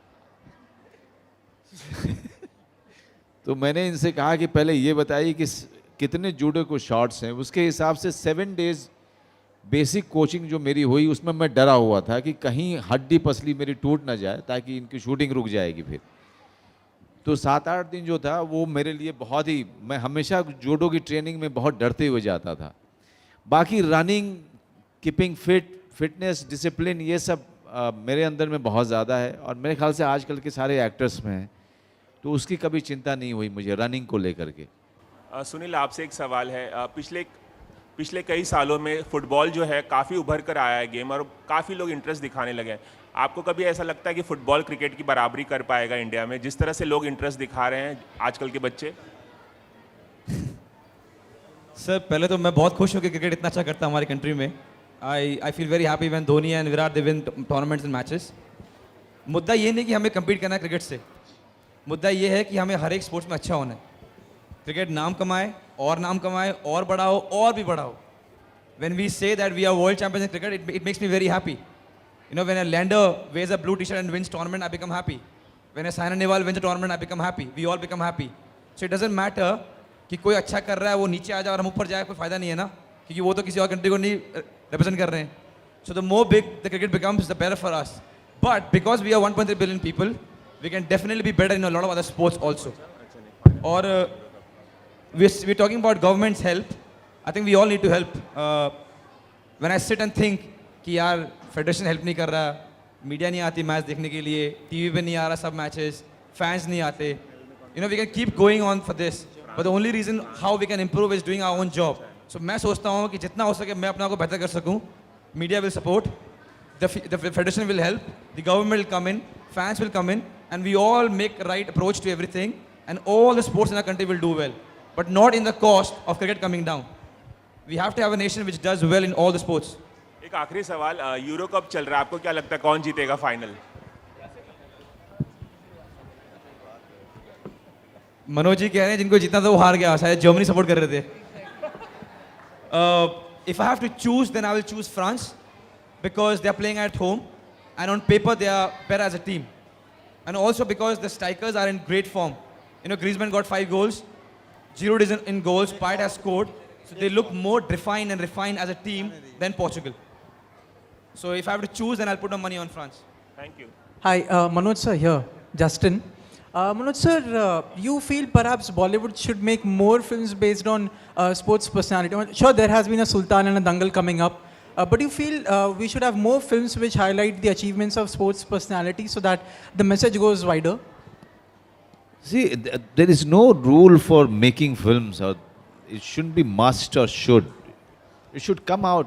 तो मैंने इनसे कहा कि पहले ये बताइए कि कितने जूडो को शॉट्स हैं, उसके हिसाब से 7 डेज बेसिक कोचिंग जो मेरी हुई उसमें मैं डरा हुआ था कि कहीं हड्डी पसली मेरी टूट ना जाए ताकि इनकी शूटिंग रुक जाएगी फिर। तो 7-8 दिन जो था वो मेरे लिए बहुत ही, मैं हमेशा जूडो की ट्रेनिंग में बहुत डरते हुए जाता था। बाकी running, keeping fit, fitness, discipline, ये सब मेरे अंदर में बहुत ज़्यादा है और मेरे ख्याल से आजकल के सारे एक्टर्स में है, तो उसकी कभी चिंता नहीं हुई मुझे रनिंग को लेकर के। सुनील, आपसे एक सवाल है। पिछले कई सालों में फुटबॉल जो है काफ़ी उभर कर आया है गेम और काफ़ी लोग इंटरेस्ट दिखाने लगे हैं। आपको कभी ऐसा लगता है कि फुटबॉल क्रिकेट की बराबरी कर पाएगा इंडिया में, जिस तरह से लोग इंटरेस्ट दिखा रहे हैं आजकल के बच्चे? सर पहले तो मैं बहुत खुश हूँ कि क्रिकेट इतना अच्छा करता है हमारी कंट्री में। I feel very happy when Dhoni and Virat they win tournaments and matches. मुद्दा ये नहीं कि हमें कम्पीट करना है क्रिकेट से, मुद्दा ये है कि हमें हर एक स्पोर्ट्स में अच्छा होना है। क्रिकेट नाम कमाए और नाम कमाए और बड़ा हो और भी बड़ा हो। When we say that we are world champions in cricket, it makes me very happy. You know, when a lander wears a blue t-shirt and wins tournament, I become happy. When a Saina Nehwal wins a tournament, I become happy. We all become happy. So it doesn't matter कि कोई अच्छा कर रहा है वो नीचे आ जाए और हम ऊपर जाए, कोई फायदा नहीं है ना, क्योंकि वो तो किसी और कंट्री को नहीं रिप्रेजेंट कर रहे हैं। So the more big the cricket becomes, the better for us. But because we are 1.3 billion people, we can definitely be better in a lot of other sports also. और we're talking about government's help. I think we all need to help. When I sit and think कि यार federation help नहीं कर रहा, media नहीं आती match देखने के लिए, टीवी पे नहीं आ रहा सब मैचेस, फैंस नहीं आते, you know we can keep going on for this, but the only reason how we can improve is doing our own job. So मैं सोचता हूँ कि जितना हो सके मैं अपने आप को बेहतर कर सकूँ. Media will support, the federation will help, the government will come in, fans will come in, and we all make right approach to everything, and all the sports in our country will do well, but not in the cost of cricket coming down. We have to have a nation which does well in all the sports. एक आखिरी सवाल, euro cup चल रहा है, आपको क्या लगता है कौन जीतेगा फाइनल? मनोज जी कह रहे हैं जिनको जीतना था वो हार गया, शायद जर्मनी सपोर्ट कर रहे थे। If I have to choose, then I will choose France because they are playing at home and on paper they are better as a team, and also because the strikers are in great form. You know, Griezmann got 5 goals, Giroud is in goals, Payet has scored, so they look more refined and refined as a team than Portugal. So if I have to choose, then I'll put my money on France. Thank you. Hi, Manoj sir here, Justin. Manoj sir, you feel perhaps Bollywood should make more films based on sports personality? Sure, there has been a Sultan and a Dangal coming up, but you feel we should have more films which highlight the achievements of sports personality so that the message goes wider? See, there is no rule for making films, or it shouldn't be must or should. It should come out,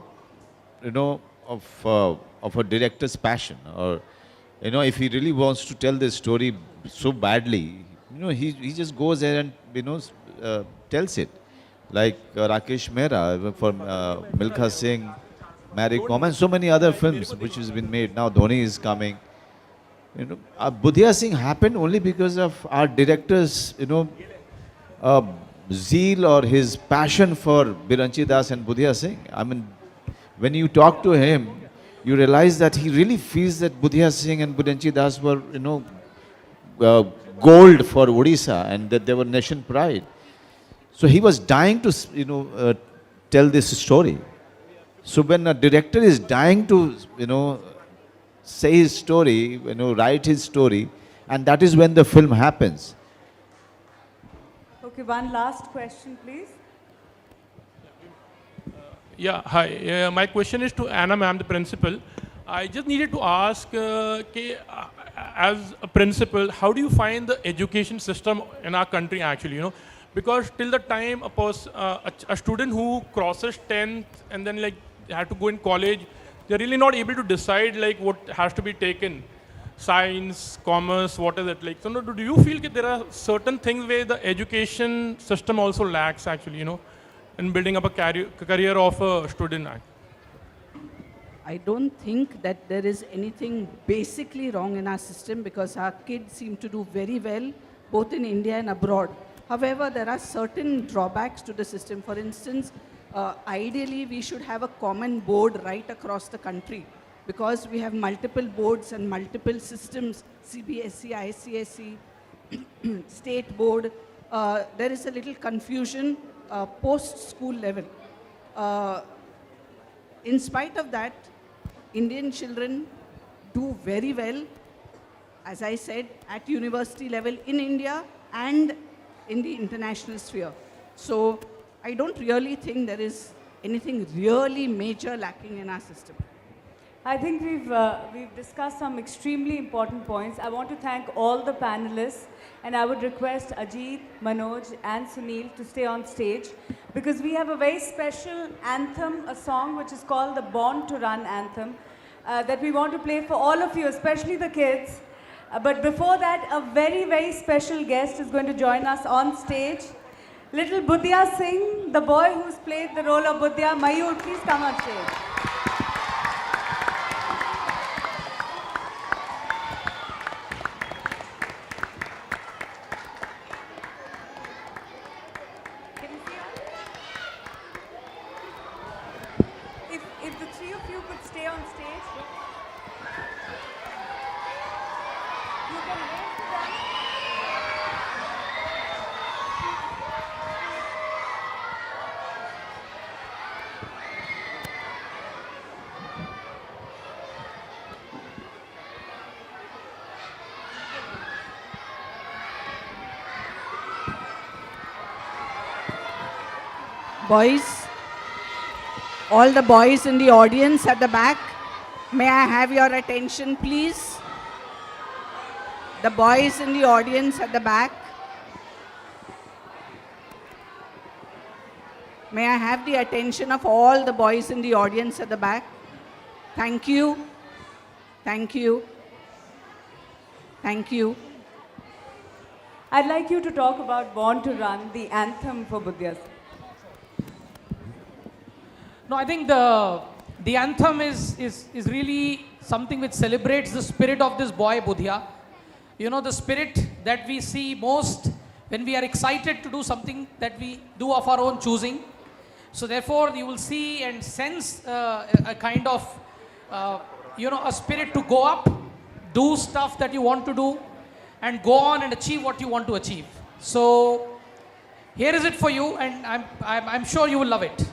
you know, of a director's passion, or you know, if he really wants to tell the story so badly, you know, he just goes there and, you know, tells it. Like Rakesh Mehra for Milkha Singh, Mary Kom, and so many other films which has been made. Now Dhoni is coming. You know, Budhia Singh happened only because of our director's, zeal or his passion for Biranchi Das and Budhia Singh. I mean, when you talk to him, you realize that he really feels that Budhia Singh and Biranchi Das were, gold for Odisha and that they were nation pride. So he was dying to, tell this story. So when a director is dying to, say his story, write his story, and that is when the film happens. Okay, one last question, please. Yeah, hi. My question is to Anna ma'am, the principal. I just needed to ask, as a principal, how do you find the education system in our country actually, Because till the time a student who crosses 10th and then have to go in college, they're really not able to decide what has to be taken. Science, commerce, what is it like? So do you feel that there are certain things where the education system also lacks actually, in building up a career of a student? I don't think that there is anything basically wrong in our system because our kids seem to do very well both in India and abroad. However, there are certain drawbacks to the system. For instance, ideally we should have a common board right across the country because we have multiple boards and multiple systems, CBSE, ICSE, state board. There is a little confusion post-school level. In spite of that, Indian children do very well, as I said, at university level in India and in the international sphere. So I don't really think there is anything really major lacking in our system. I think we've discussed some extremely important points. I want to thank all the panelists, and I would request Ajit, Manoj, and Sunil to stay on stage because we have a very special anthem, a song which is called the Born to Run anthem that we want to play for all of you, especially the kids. But before that, a very, very special guest is going to join us on stage. Little Budhia Singh, the boy who's played the role of Budhia. Mayur, please come on stage. If the three of you could stay on stage. You can wave to them. Boys, all the boys in the audience at the back, may I have your attention, please? The boys in the audience at the back. May I have the attention of all the boys in the audience at the back? Thank you. Thank you. Thank you. I'd like you to talk about Born to Run, the anthem for Budhia Singh. No, I think the anthem is really something which celebrates the spirit of this boy, Budhia. The spirit that we see most when we are excited to do something that we do of our own choosing. So therefore, you will see and sense a kind of, a spirit to go up, do stuff that you want to do, and go on and achieve what you want to achieve. So here is it for you, and I'm sure you will love it.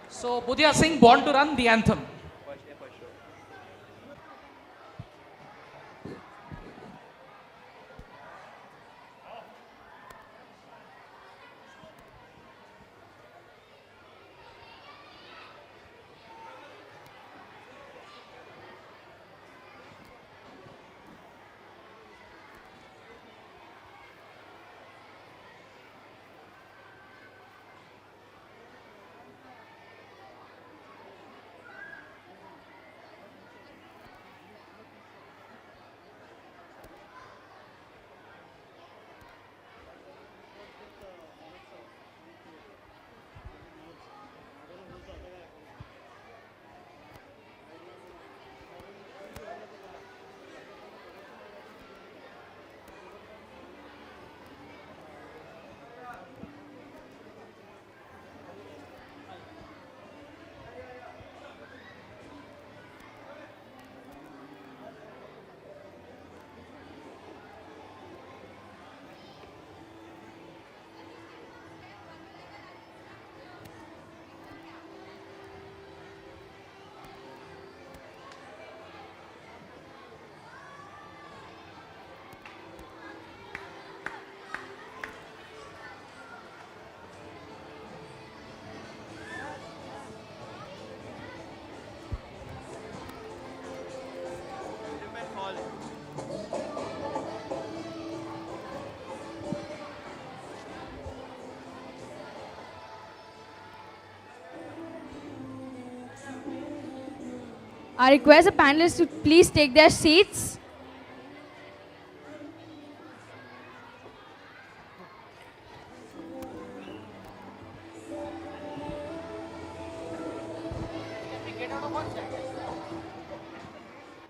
So Budhia Singh, Born to Run, the anthem. I request the panelists to please take their seats.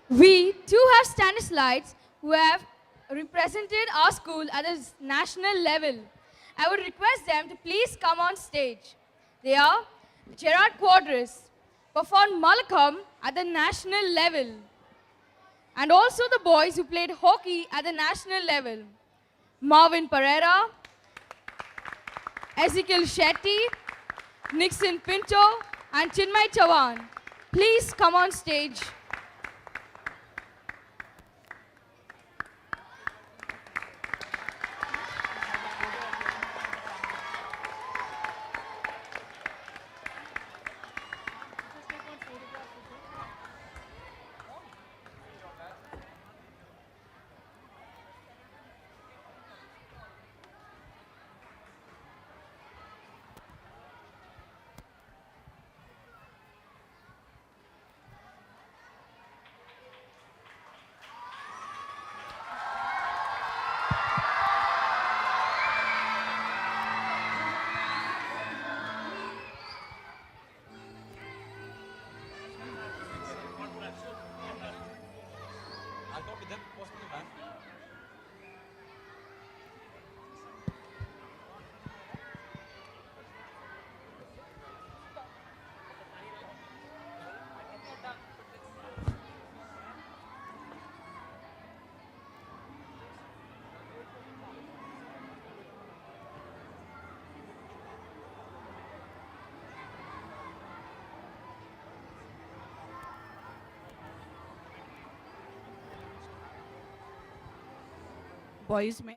We too have Stanislites who have represented our school at a national level. I would request them to please come on stage. They are Gerard Quadras, performed Malcolm at the national level, and also the boys who played hockey at the national level. Marvin Pereira, Ezekiel Shetty, Nixon Pinto, and Chinmay Chavan. Please come on stage. Boys में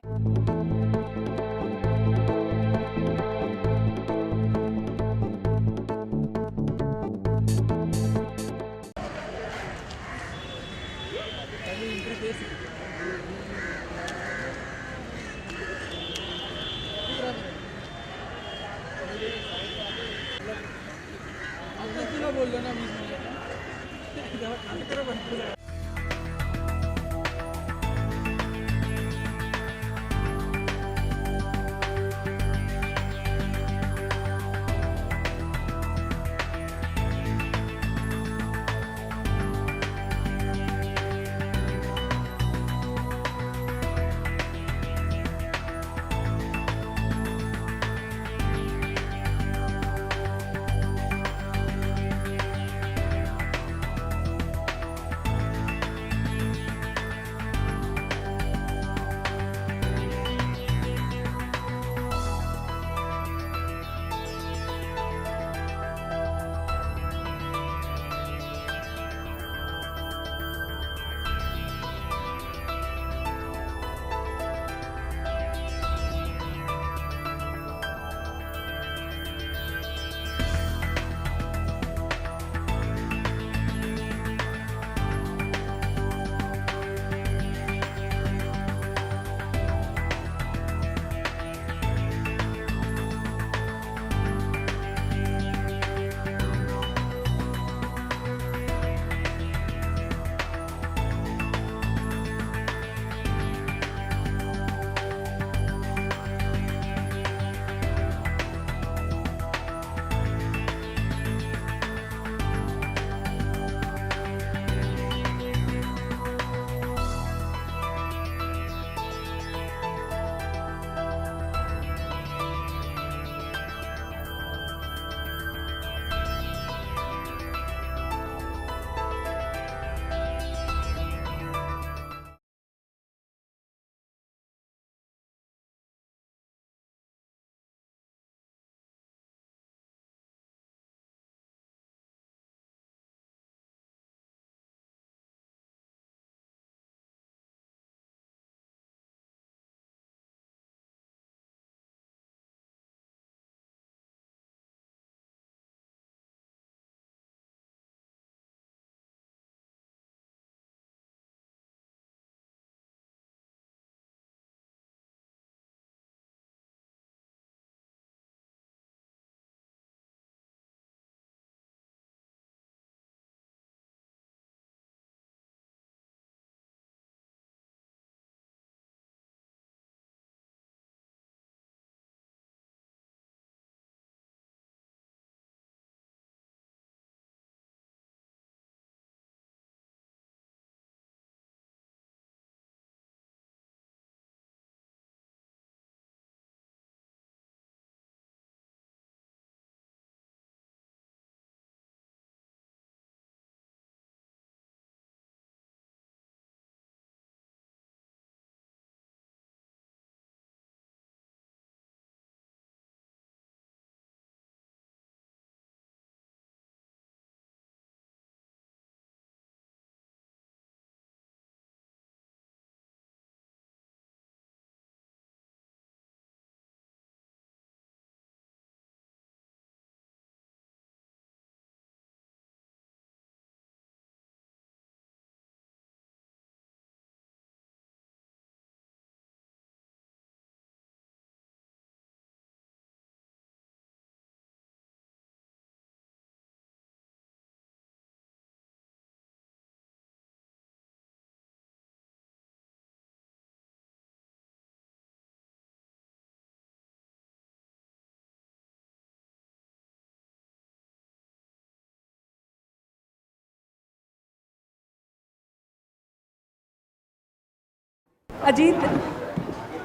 Ajit,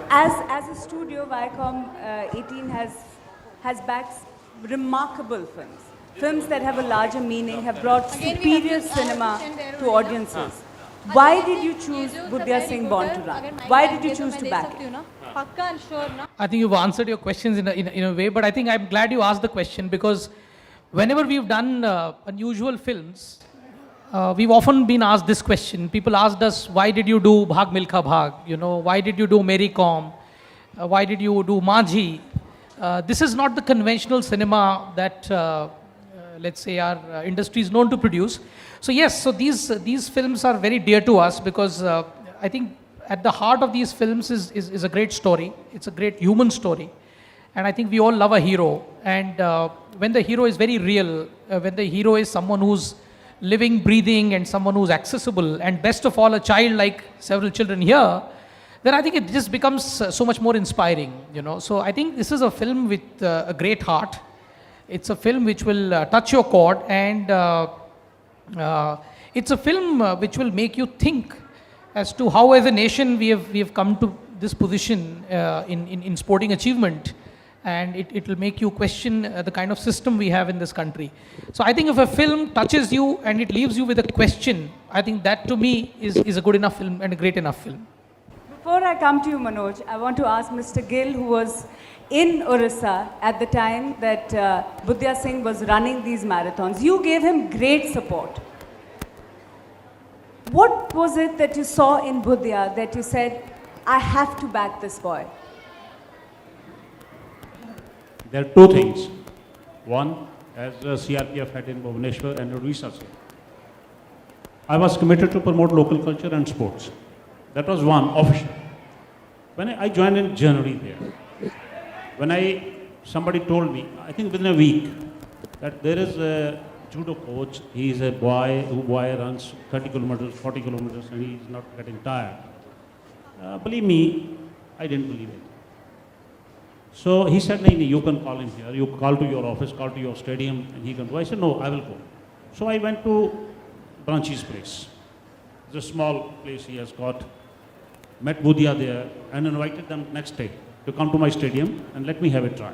as a studio, Viacom 18 has backed remarkable films. Films that have a larger meaning, have brought superior cinema to audiences. Why did you choose Budhya Singh Born to Run? Why did you choose to back it? I think you've answered your questions in a way, but I think I'm glad you asked the question because whenever we've done unusual films, we've often been asked this question. People asked us, why did you do Bhag Milkha Bhag? You know, why did you do Mary Kom? Why did you do Majhi? This is not the conventional cinema that, let's say, our industry is known to produce. So yes, so these films are very dear to us because I think at the heart of these films is a great story. It's a great human story. And I think we all love a hero. And when the hero is very real, when the hero is someone who's living, breathing, and someone who's accessible, and best of all, a child like several children here, then I think it just becomes so much more inspiring, you know. So I think this is a film with a great heart. It's a film which will touch your chord, and it's a film which will make you think as to how as a nation we have come to this position in sporting achievement, and it will make you question the kind of system we have in this country. So I think if a film touches you and it leaves you with a question, I think that to me is a good enough film and a great enough film. Before I come to you, Manoj, I want to ask Mr. Gill, who was in Orissa at the time that Budhya Singh was running these marathons. You gave him great support. What was it that you saw in Budhya that you said, I have to back this boy? There are two things. One, as CRPF head in Bhubaneswar and Odisha, I was committed to promote local culture and sports. That was one, official. When I joined in January there, when somebody told me, I think within a week, that there is a judo coach, he is a boy who runs 30 kilometers, 40 kilometers, and he is not getting tired. Believe me, I didn't believe it. So he said, no, you can call him here, you call to your office, call to your stadium, and he can go. I said, no, I will go. So I went to Branchi's place. It's a small place he has got. Met Budhya there and invited them next day to come to my stadium and let me have a try.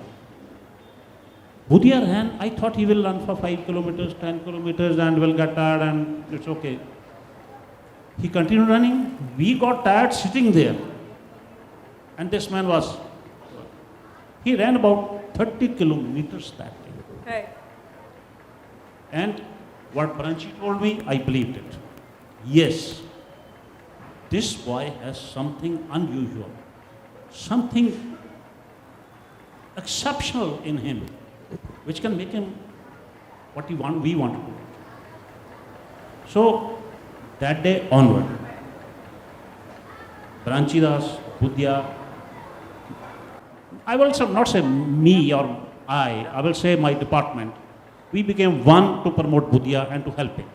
Budhya ran, I thought he will run for 5 kilometers, 10 kilometers and will get tired and it's okay. He continued running. We got tired sitting there. And this man he ran about 30 kilometers that day. Right. And what Branchi told me, I believed it. Yes, this boy has something unusual, something exceptional in him, which can make him what we want to do. So, that day onward, Branchi Das, Budhya, I will not say me or I will say my department, we became one to promote Budhya and to help him.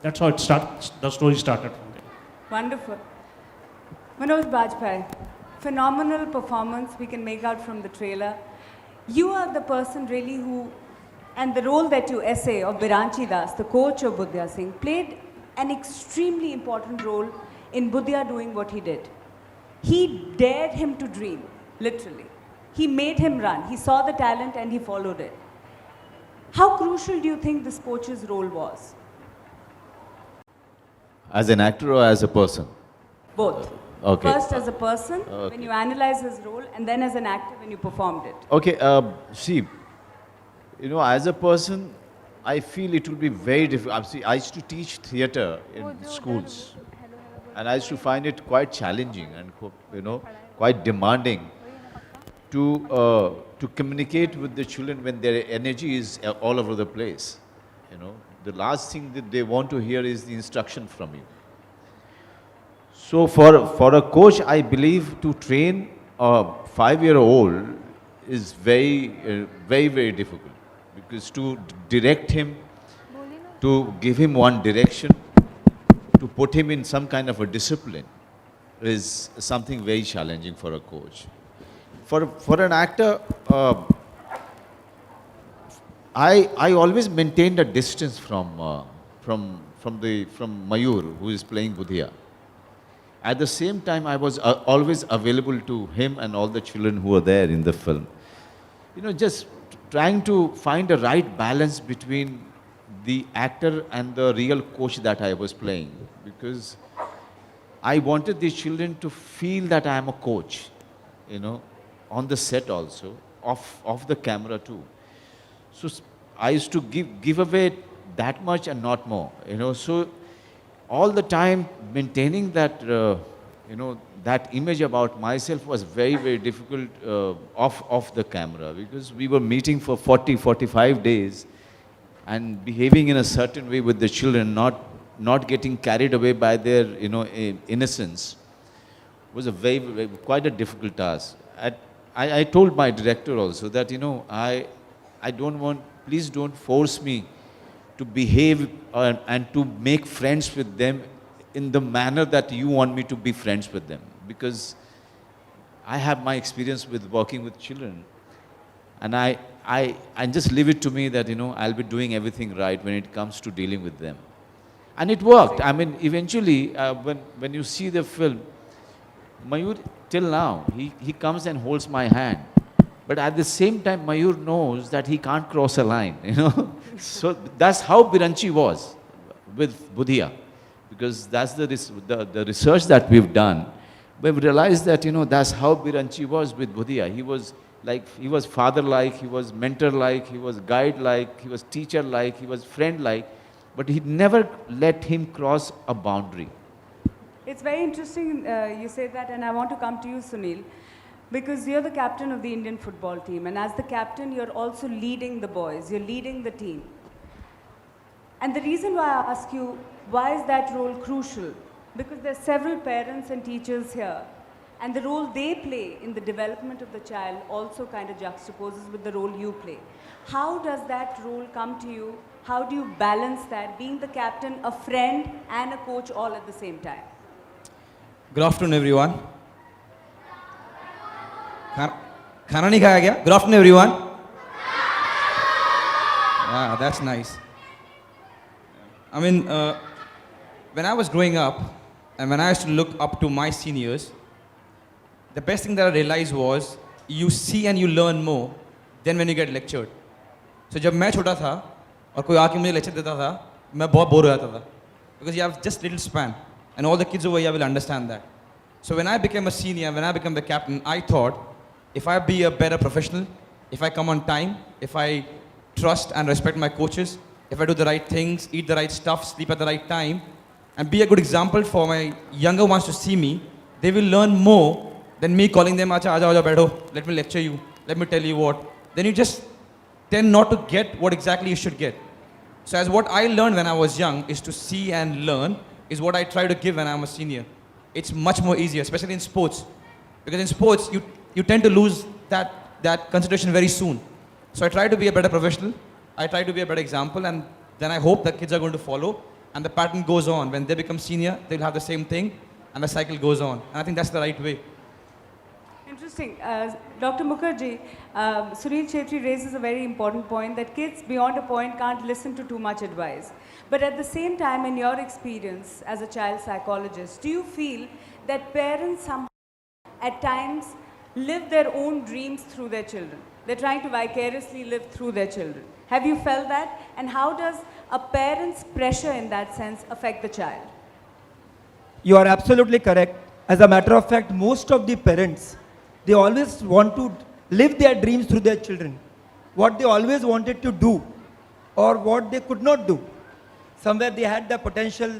That's how the story started from there. Wonderful. Manoj Bajpayee, phenomenal performance we can make out from the trailer. You are the person really who, and the role that you essay of Biranchi Das, the coach of Budhya Singh, played an extremely important role in Budhya doing what he did. He dared him to dream, literally. He made him run. He saw the talent and he followed it. How crucial do you think this coach's role was? As an actor or as a person? Both. Okay. First as a person, when you analyze his role, and then as an actor when you performed it. Okay, see, as a person, I feel it will be very difficult. See, I used to teach theatre in schools, and I used to find it quite challenging and, quite demanding to communicate with the children when their energy is all over the place. The last thing that they want to hear is the instruction from you. So for a coach, I believe to train a 5-year-old is very, very difficult, because to direct him, to give him one direction, to put him in some kind of a discipline is something very challenging for a coach. For an actor, I always maintained a distance from Mayur, who is playing Budhya. At the same time, I was always available to him and all the children who were there in the film. You know, just trying to find a right balance between the actor and the real coach that I was playing, because I wanted these children to feel that I am a coach, you know, on the set also, off the camera too. So I used to give away that much and not more, you know. So all the time maintaining that, you know, that image about myself was very, very difficult off the camera, because we were meeting for 40, 45 days and behaving in a certain way with the children, not getting carried away by their, you know, innocence, was a very, quite a difficult task. I told my director also that, you know, I don't want, please don't force me to behave and to make friends with them in the manner that you want me to be friends with them, because I have my experience with working with children, and I just leave it to me that, you know, I'll be doing everything right when it comes to dealing with them. And it worked. I mean, eventually, when you see the film, Mayur, till now, he comes and holds my hand. But at the same time, Mayur knows that he can't cross a line, you know. So that's how Biranchi was with Budhia, because that's the research that we've done. We've realized that, you know, that's how Biranchi was with Budhia. He was like, he was father-like, he was mentor-like, he was guide-like, he was teacher-like, he was friend-like, but he never let him cross a boundary. It's very interesting you say that, and I want to come to you, Sunil, because you're the captain of the Indian football team, and as the captain, you're also leading the boys, you're leading the team. And the reason why I ask you, why is that role crucial? Because there are several parents and teachers here, and the role they play in the development of the child also kind of juxtaposes with the role you play. How does that role come to you? How do you balance that, being the captain, a friend, and a coach all at the same time? Good afternoon, everyone. खाना नहीं खाया क्या? Good afternoon, everyone. Yeah, that's nice. I mean, when I was growing up, and when I used to look up to my seniors, the best thing that I realized was you see and you learn more than when you get lectured. So जब मैं छोटा था और कोई आके मुझे lecture देता था, मैं बहुत बोर हो जाता था, because you have just little span, and all the kids over here will understand that. So when I became a senior, when I became the captain, I thought, if I be a better professional, if I come on time, if I trust and respect my coaches, if I do the right things, eat the right stuff, sleep at the right time, and be a good example for my younger ones to see me, they will learn more than me calling them, Acha, aaja, baitho, let me lecture you, let me tell you what. Then you just tend not to get what exactly you should get. So as what I learned when I was young is to see and learn is what I try to give when I'm a senior. It's much more easier, especially in sports. Because in sports, you tend to lose that consideration very soon. So I try to be a better professional, I try to be a better example, and then I hope that kids are going to follow, and the pattern goes on. When they become senior, they'll have the same thing, and the cycle goes on. And I think that's the right way. Interesting. Dr. Mukherjee, Sunil Chhetri raises a very important point that kids beyond a point can't listen to too much advice. But at the same time, in your experience as a child psychologist, do you feel that parents somehow at times live their own dreams through their children? They're trying to vicariously live through their children. Have you felt that? And how does a parent's pressure in that sense affect the child? You are absolutely correct. As a matter of fact, most of the parents, they always want to live their dreams through their children. What they always wanted to do or what they could not do. Somewhere they had the potential,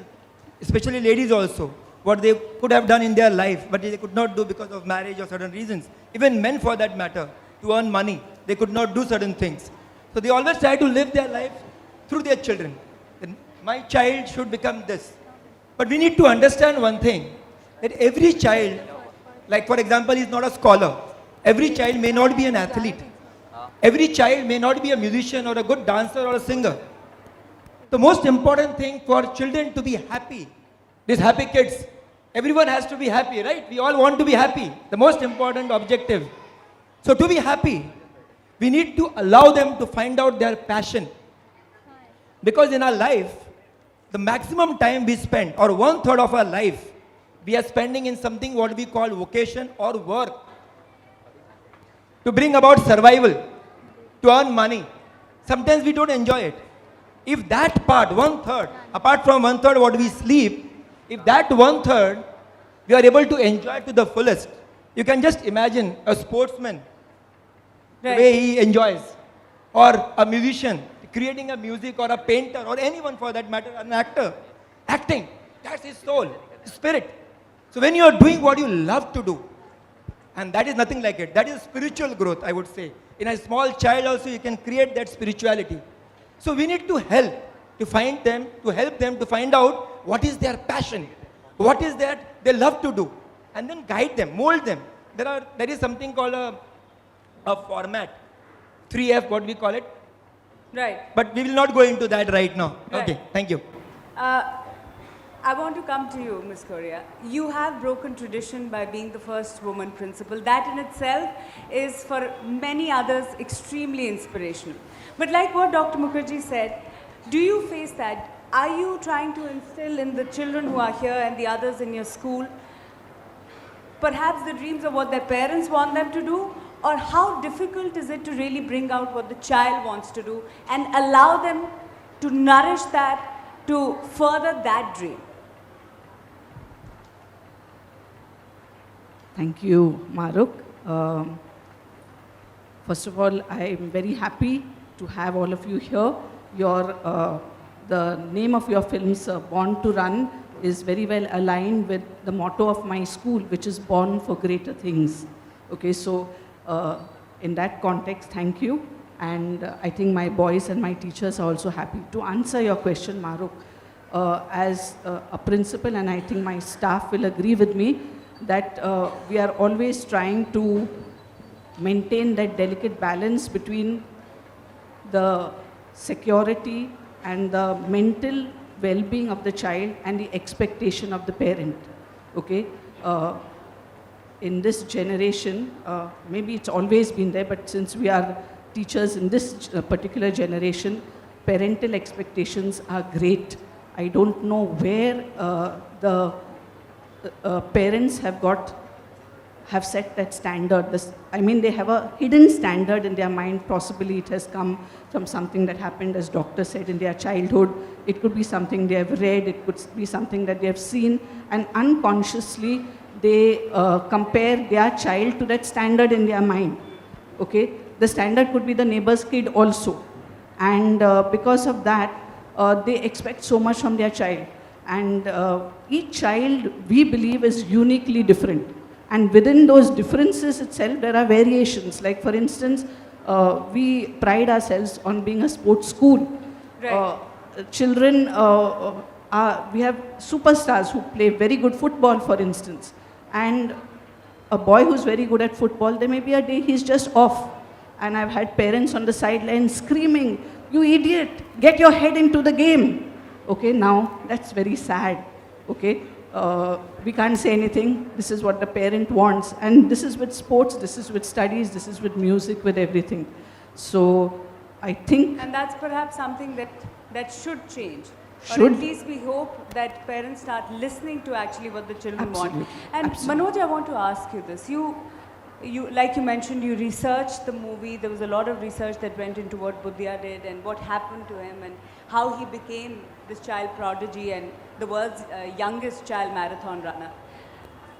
especially ladies also, what they could have done in their life, but they could not do because of marriage or certain reasons. Even men for that matter, to earn money, they could not do certain things. So they always try to live their life through their children. And my child should become this. But we need to understand one thing, that every child, like for example, is not a scholar. Every child may not be an athlete. Every child may not be a musician or a good dancer or a singer. The most important thing for children to be happy, these happy kids, everyone has to be happy, right? We all want to be happy, the most important objective. So to be happy, we need to allow them to find out their passion. Because in our life, the maximum time we spend, or 1/3 of our life, we are spending in something what we call vocation or work to bring about survival, to earn money. Sometimes we don't enjoy it. If that part, 1/3, apart from 1/3 what we sleep, if that 1/3 we are able to enjoy to the fullest, you can just imagine a sportsman, the way he enjoys, or a musician creating a music, or a painter, or anyone for that matter, an actor, acting, that's his soul, his spirit. So when you are doing what you love to do, and that is nothing like it, that is spiritual growth, I would say. In a small child also you can create that spirituality. So we need to help to find them, to help them to find out what is their passion, what is that they love to do, and then guide them, mold them. There is something called a format, 3F, what we call it. Right. But we will not go into that right now. Right. Okay, thank you. I want to come to you, Ms. Korea. You have broken tradition by being the first woman principal. That in itself is for many others extremely inspirational. But like what Dr. Mukherjee said, do you face that? Are you trying to instill in the children who are here and the others in your school perhaps the dreams of what their parents want them to do? Or how difficult is it to really bring out what the child wants to do and allow them to nourish that, to further that dream? Thank you, Maruk. First of all, I am very happy to have all of you here. The name of your films, Born to Run, is very well aligned with the motto of my school, which is Born for Greater Things. Okay, so in that context, thank you. And I think my boys and my teachers are also happy. To answer your question, Maruk, as a principal, and I think my staff will agree with me, that we are always trying to maintain that delicate balance between the security and the mental well-being of the child and the expectation of the parent. Okay? In this generation, maybe it's always been there, but since we are teachers in this particular generation, parental expectations are great. I don't know where the parents have set that standard. I mean, they have a hidden standard in their mind. Possibly it has come from something that happened, as doctor said, in their childhood. It could be something they have read, it could be something that they have seen, and unconsciously they compare their child to that standard in their mind. Okay? The standard could be the neighbor's kid also. And because of that, they expect so much from their child. And each child, we believe, is uniquely different. And within those differences itself, there are variations. Like, for instance, we pride ourselves on being a sports school. Right. Children, we have superstars who play very good football, for instance. And a boy who's very good at football, there may be a day he's just off. And I've had parents on the sideline screaming, "You idiot, get your head into the game." Okay, now that's very sad. Okay, we can't say anything. This is what the parent wants. And this is with sports, this is with studies, this is with music, with everything. So I think... And that's perhaps something that should change. Should. Or at least we hope that parents start listening to actually what the children want. And Manoj, I want to ask you this. You, like you mentioned, you researched the movie. There was a lot of research that went into what Budhia did and what happened to him and how he became this child prodigy and the world's youngest child marathon runner.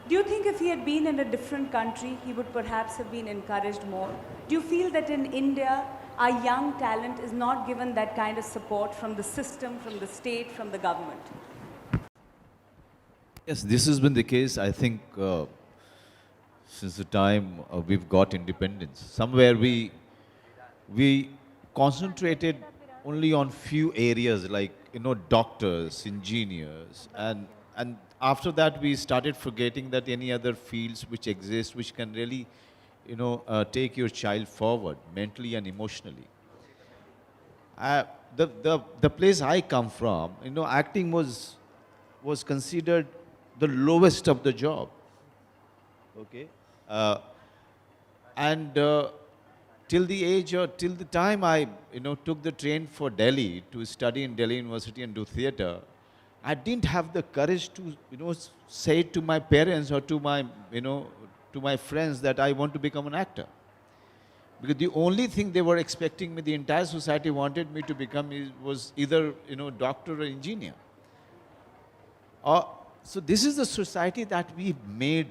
Do you think if he had been in a different country, he would perhaps have been encouraged more? Do you feel that in India, our young talent is not given that kind of support from the system, from the state, from the government? Yes, this has been the case, I think, since the time we've got independence. Somewhere we concentrated only on few areas like, doctors, engineers, and after that we started forgetting that any other fields which exist which can really, take your child forward mentally and emotionally. The place I come from, acting was considered the lowest of the job. Okay, till the time I took the train for Delhi to study in Delhi University and do theatre, I didn't have the courage to, say to my parents or to my, to my friends that I want to become an actor. Because the only thing they were expecting me, the entire society wanted me to become was either, doctor or engineer. So this is the society that we made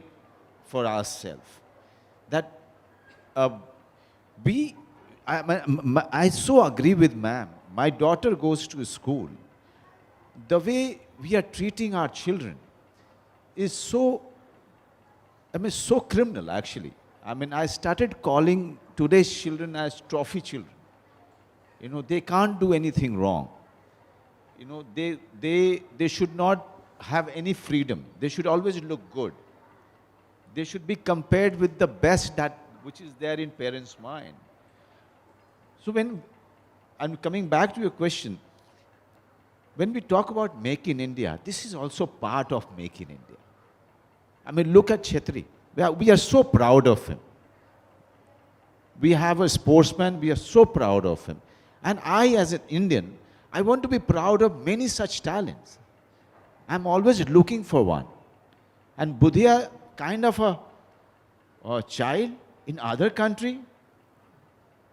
for ourselves. That I so agree with ma'am. My daughter goes to school. The way we are treating our children is so criminal actually. I started calling today's children as trophy children. They can't do anything wrong. They should not have any freedom. They should always look good. They should be compared with the best which is there in parents' mind. So when I'm coming back to your question, when we talk about Make in India, this is also part of Make in India. Look at Chetri. We are so proud of him. We have a sportsman, we are so proud of him. And I, as an Indian, I want to be proud of many such talents. I'm always looking for one. And Budhia, kind of a child in other country,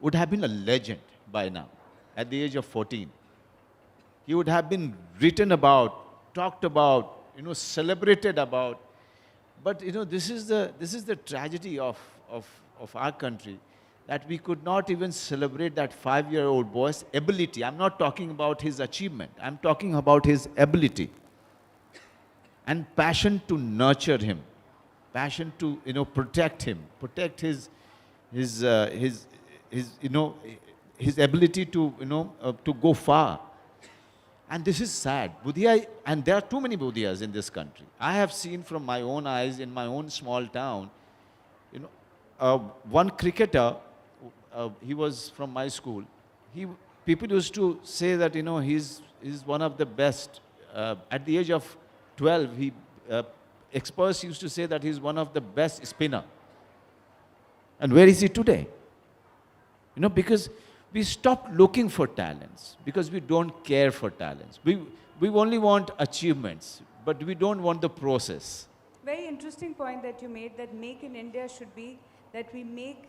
would have been a legend by now, at the age of 14. He would have been written about, talked about, celebrated about. But this is the tragedy of our country, that we could not even celebrate that 5-year-old boy's ability. I'm not talking about his achievement. I'm talking about his ability and passion to nurture him, passion to protect him, protect his ability to go far. And this is sad. Budhia, and there are too many Budhias in this country. I have seen from my own eyes in my own small town, one cricketer, he was from my school. People used to say that, he's one of the best. At the age of 12, experts used to say that he's one of the best spinner. And where is he today? Because we stopped looking for talents, because we don't care for talents. We only want achievements, but we don't want the process. Very interesting point that you made, that Make in India should be that we make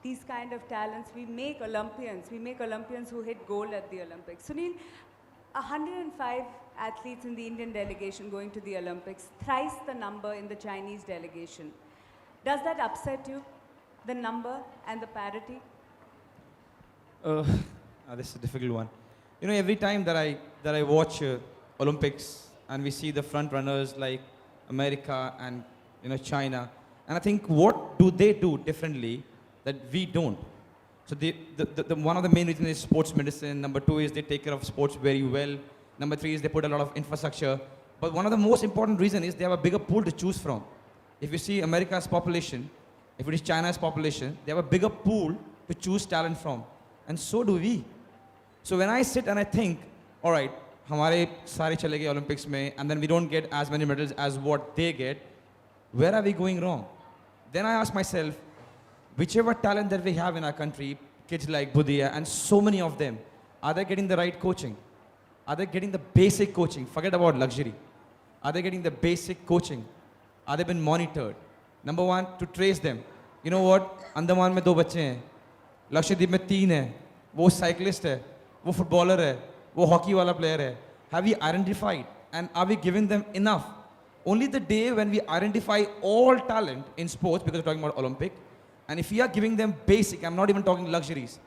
these kind of talents, we make Olympians who hit gold at the Olympics. Sunil, 105 athletes in the Indian delegation going to the Olympics, thrice the number in the Chinese delegation. Does that upset you, the number and the parity? This is a difficult one. Every time that I watch Olympics and we see the front runners like America and China, and I think, what do they do differently that we don't? So the one of the main reasons is sports medicine. Number 2 is they take care of sports very well. Number 3 is they put a lot of infrastructure. But one of the most important reasons is they have a bigger pool to choose from. If you see America's population, if it is China's population, they have a bigger pool to choose talent from. And so do we. So when I sit and I think, all right, हमारे सारे चले गए Olympics में, and then we don't get as many medals as what they get, where are we going wrong? Then I ask myself, whichever talent that we have in our country, kids like Budhia and so many of them, are they getting the right coaching? Are they getting the basic coaching? Forget about luxury. Are they getting the basic coaching? Are they been monitored? Number 1, to trace them. You know what? Andaman में 2 बच्चे हैं, लक्षद्वीप में 3 हैं, वो cyclist है, वो footballer है, वो hockey वाला player है. Have we identified and are we giving them enough? Only the day when we identify all talent in sports, because we're talking about Olympic, and if we are giving them basic, I'm not even talking luxuries,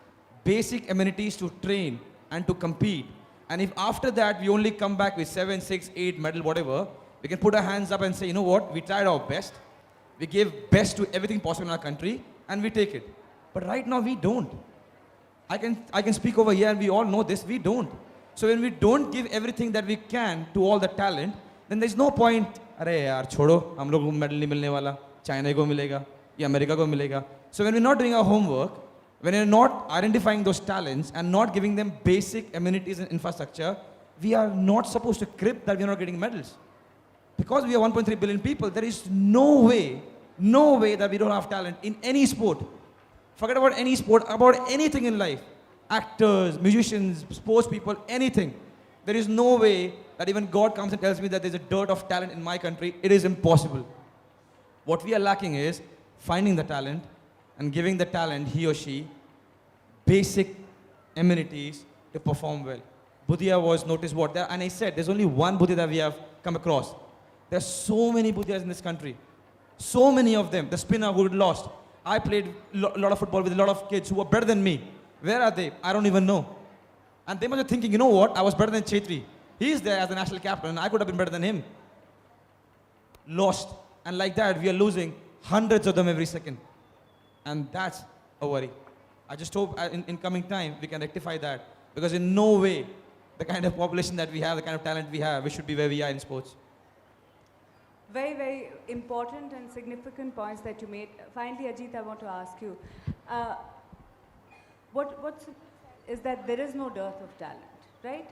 basic amenities to train and to compete, and if after that we only come back with 7, 6, 8 medal, whatever, we can put our hands up and say, you know what, we tried our best, we gave best to everything possible in our country, and we take it. But right now we don't. I can speak over here and we all know this, we don't. So when we don't give everything that we can to all the talent, then there's no point, अरे यार छोड़ो, हम लोग को medal नहीं मिलने वाला, China को मिलेगा, या America को मिलेगा. So when we're not doing our homework, when we're not identifying those talents and not giving them basic amenities and infrastructure, we are not supposed to crib that we're not getting medals. Because we are 1.3 billion people, there is no way that we don't have talent in any sport. Forget about any sport, about anything in life. Actors, musicians, sports people, anything. There is no way that even God comes and tells me that there's a dearth of talent in my country. It is impossible. What we are lacking is finding the talent and giving the talent, he or she, basic amenities to perform well. Budhia was noticed what there, and I said there's only one Budhia that we have come across. There's so many Budhias in this country. So many of them. The spinner who lost. I played a lot of football with a lot of kids who were better than me. Where are they? I don't even know. And they must be thinking, you know what? I was better than Chetri. He's there as the national captain, and I could have been better than him. Lost. And like that, we are losing hundreds of them every second. And that's a worry. I just hope in coming time, we can rectify that. Because in no way, the kind of population that we have, the kind of talent we have, we should be where we are in sports. Very, very important and significant points that you made. Finally, Ajit, I want to ask you, is that there is no dearth of talent, right?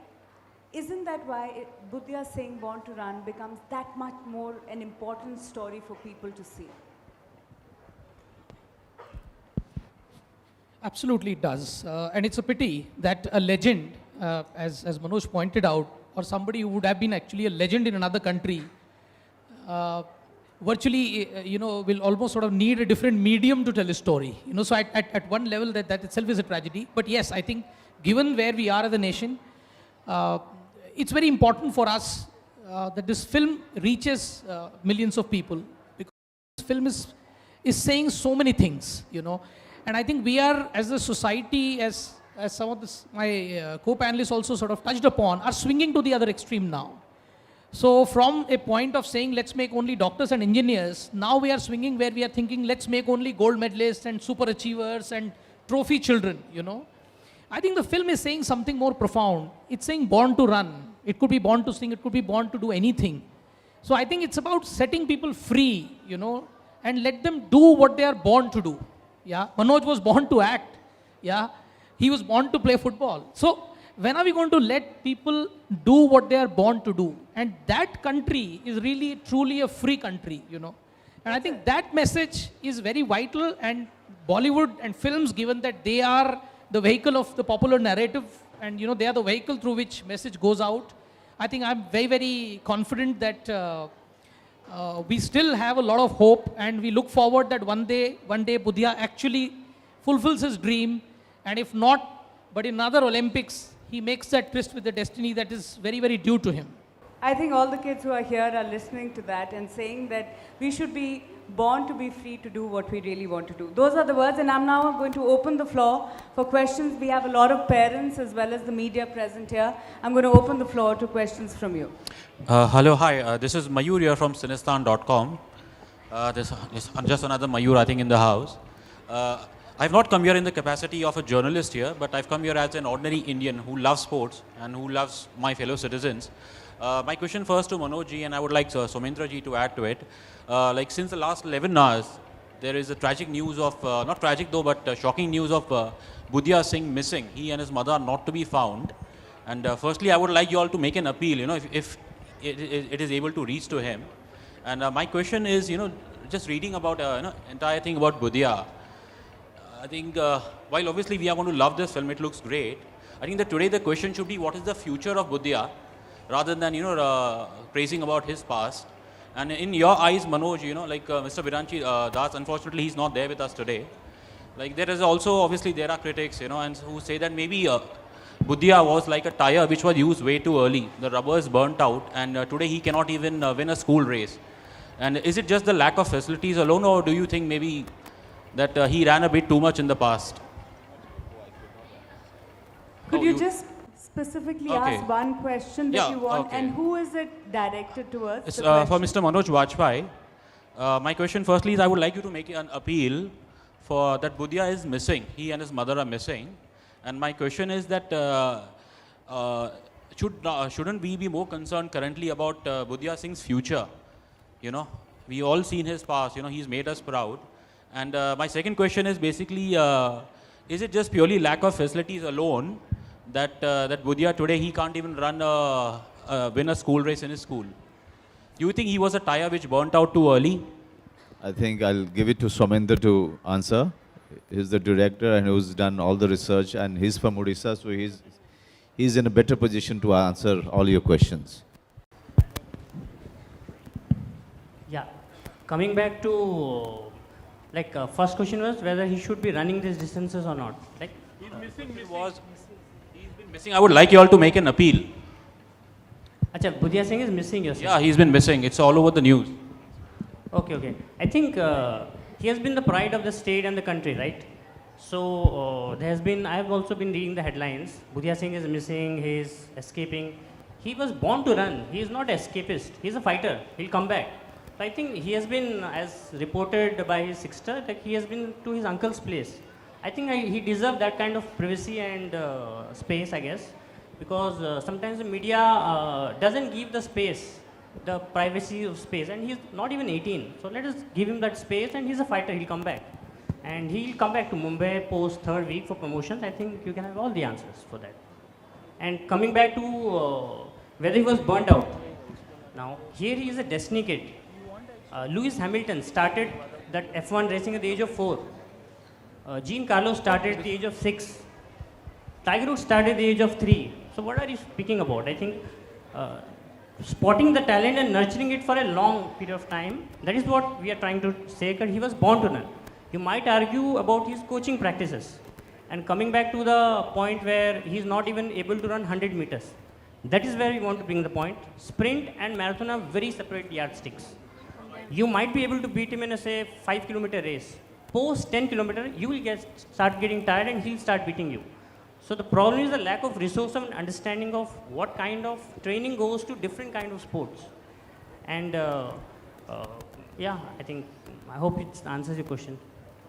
Isn't that why Budhia Singh Born to Run becomes that much more an important story for people to see? Absolutely it does. And it's a pity that a legend, as Manoj pointed out, or somebody who would have been actually a legend in another country, virtually, will almost sort of need a different medium to tell a story. So at one level, that itself is a tragedy. But yes, I think given where we are as a nation, it's very important for us that this film reaches millions of people, because this film is saying so many things, And I think we are, as a society, as some of my co-panelists also sort of touched upon, are swinging to the other extreme now. So from a point of saying, let's make only doctors and engineers, now we are swinging where we are thinking, let's make only gold medalists and super achievers and trophy children, I think the film is saying something more profound. It's saying born to run. It could be born to sing. It could be born to do anything. So I think it's about setting people free, and let them do what they are born to do. Yeah, Manoj was born to act. Yeah, he was born to play football. So when are we going to let people do what they are born to do? And that country is really, truly a free country, And I think that message is very vital, and Bollywood and films, given that they are the vehicle of the popular narrative, and they are the vehicle through which message goes out. I think I'm very, very confident that we still have a lot of hope, and we look forward that one day Budhia actually fulfills his dream, and if not, but in another Olympics, he makes that tryst with the destiny that is very, very due to him. I think all the kids who are here are listening to that and saying that we should be born to be free to do what we really want to do. Those are the words, and I'm now going to open the floor for questions. We have a lot of parents as well as the media present here. I'm going to open the floor to questions from you. Hello, hi. This is Mayur here from Cinestan.com. There's just another Mayur, I think, in the house. I've not come here in the capacity of a journalist here, but I've come here as an ordinary Indian who loves sports and who loves my fellow citizens. My question first to Manoj ji, and I would like Somendra ji to add to it. Since the last 11 hours, there is a tragic news of, not tragic though, but shocking news of Budhia Singh missing. He and his mother are not to be found. And firstly, I would like you all to make an appeal, if it is able to reach to him. And my question is, just reading about, entire thing about Budhia, I think while obviously we are going to love this film, it looks great. I think that today the question should be, what is the future of Budhia, rather than, praising about his past. And in your eyes, Manoj, Mr. Viranchi Das, unfortunately, he's not there with us today. There is also, obviously, there are critics, and who say that maybe Budhia was like a tire which was used way too early. The rubber is burnt out, and today he cannot even win a school race. And is it just the lack of facilities alone, or do you think maybe that he ran a bit too much in the past? Could you just specifically ask one question that you want, and who is it directed towards? It's for Mr. Manoj Vajpayee. My question firstly is, I would like you to make an appeal for that Budhia is missing. He and his mother are missing. And my question is that shouldn't we be more concerned currently about Budhia Singh's future? We all seen his past, he's made us proud. And my second question is basically, is it just purely lack of facilities alone that Budhia today, he can't even win a school race in his school? Do you think he was a tire which burnt out too early? I think I'll give it to Somendra to answer. He's the director and who's done all the research, and he's from Odisha, so he's in a better position to answer all your questions. Yeah. Coming back to, first question was whether he should be running these distances or not. Like, He's been missing. I would like you all to make an appeal. Acha, Budhia Singh is missing, you're saying? Yeah, he's been missing. It's all over the news. Okay. I think he has been the pride of the state and the country, right? So I have also been reading the headlines. Budhia Singh is missing, he is escaping. He was born to run. He is not an escapist. He is a fighter. He'll come back. So I think he has been, as reported by his sister, like he has been to his uncle's place. I think he deserves that kind of privacy and space, I guess, because sometimes the media doesn't give the space, the privacy of space, and he's not even 18. So let us give him that space, and he's a fighter. He'll come back. And he'll come back to Mumbai post third week for promotions. I think you can have all the answers for that. And coming back to whether he was burnt out. Now, here he is a destiny kid. Lewis Hamilton started that F1 racing at the age of 4. Jean Carlos started at the age of 6. Tiger Woods started at the age of 3. So what are you speaking about? I think spotting the talent and nurturing it for a long period of time, that is what we are trying to say, that he was born to run. You might argue about his coaching practices. And coming back to the point where he is not even able to run 100 meters. That is where we want to bring the point. Sprint and marathon are very separate yardsticks. You might be able to beat him in a, say, 5-kilometer race. Post 10 kilometer, you will start getting tired and he'll start beating you. So the problem is the lack of resource and understanding of what kind of training goes to different kind of sports. And yeah, I hope it answers your question.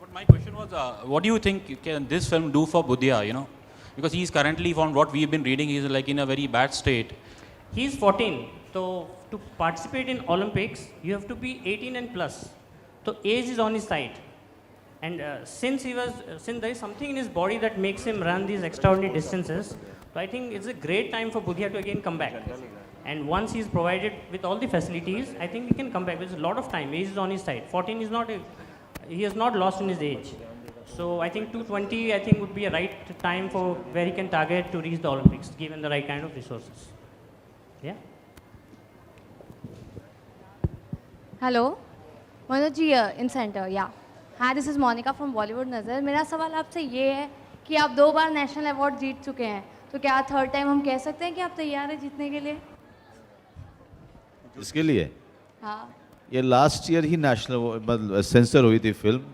But my question was, what do you think can this film do for Budhia, you know? Because he's currently, from what we've been reading, he's like in a very bad state. He's 14. So to participate in Olympics, you have to be 18 and plus. So age is on his side. And since there is something in his body that makes him run these extraordinary distances, so I think it's a great time for Budhia to again come back. And once he's provided with all the facilities, I think he can come back. There's a lot of time. Age is on his side. 14 is not, he has not lost in his age. So I think 220, I think would be a right time for where he can target to reach the Olympics, given the right kind of resources. Yeah. Hello, Manoj here in center. Yeah. Hi, this is Monica from Bollywood Nazar. मेरा सवाल आपसे ये है कि आप 2 बार national award जीत चुके हैं, तो क्या थर्ड टाइम हम कह सकते हैं कि आप तैयार हैं जीतने के लिए? इसके लिए हाँ. ये लास्ट ईयर ही नेशनल मतलब सेंसर हुई थी फिल्म,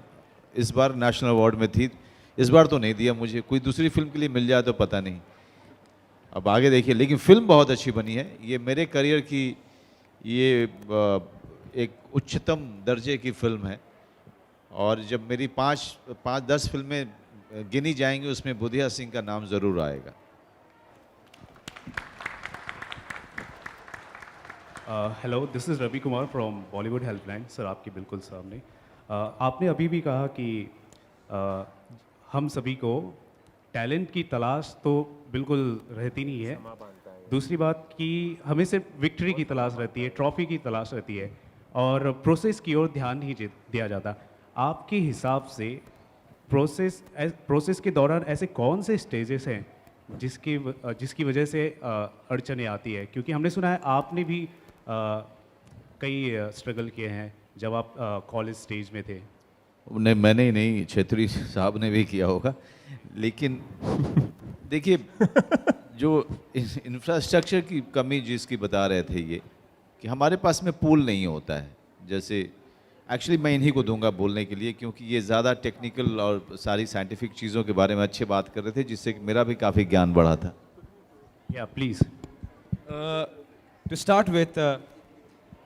इस बार नेशनल अवार्ड में थी, इस बार तो नहीं दिया मुझे, कोई दूसरी फिल्म के लिए मिल जाए तो पता नहीं, अब आगे देखिए। लेकिन फिल्म बहुत अच्छी बनी है, ये मेरे करियर की ये एक उच्चतम दर्जे की फिल्म है, और जब मेरी 5-10 फिल्में गिनी जाएंगी उसमें बुधिया सिंह का नाम ज़रूर आएगा। Hello, this is Ravi Kumar from Bollywood helpline. Sir आपके बिल्कुल सामने। आपने अभी भी कहा कि हम सभी को टैलेंट की तलाश तो बिल्कुल रहती नहीं है, दूसरी बात कि हमें सिर्फ विक्ट्री की तलाश रहती है, ट्रॉफी की तलाश रहती है, और प्रोसेस की ओर ध्यान नहीं दिया जाता। आपके हिसाब से प्रोसेस के दौरान ऐसे कौन से स्टेजेस हैं जिसकी वजह से अड़चनें आती है? क्योंकि हमने सुना है आपने भी कई स्ट्रगल किए हैं जब आप कॉलेज स्टेज में थे। नहीं, मैंने ही नहीं, छेत्री साहब ने भी किया होगा। लेकिन देखिए, जो इंफ्रास्ट्रक्चर की कमी जिसकी बता रहे थे ये, कि हमारे पास में पूल नहीं होता है। जैसे एक्चुअली मैं इन्हीं को दूंगा बोलने के लिए, क्योंकि ये ज़्यादा टेक्निकल और सारी साइंटिफिक चीज़ों के बारे में अच्छे बात कर रहे थे, जिससे मेरा भी काफ़ी ज्ञान बढ़ा था। या please. To start with,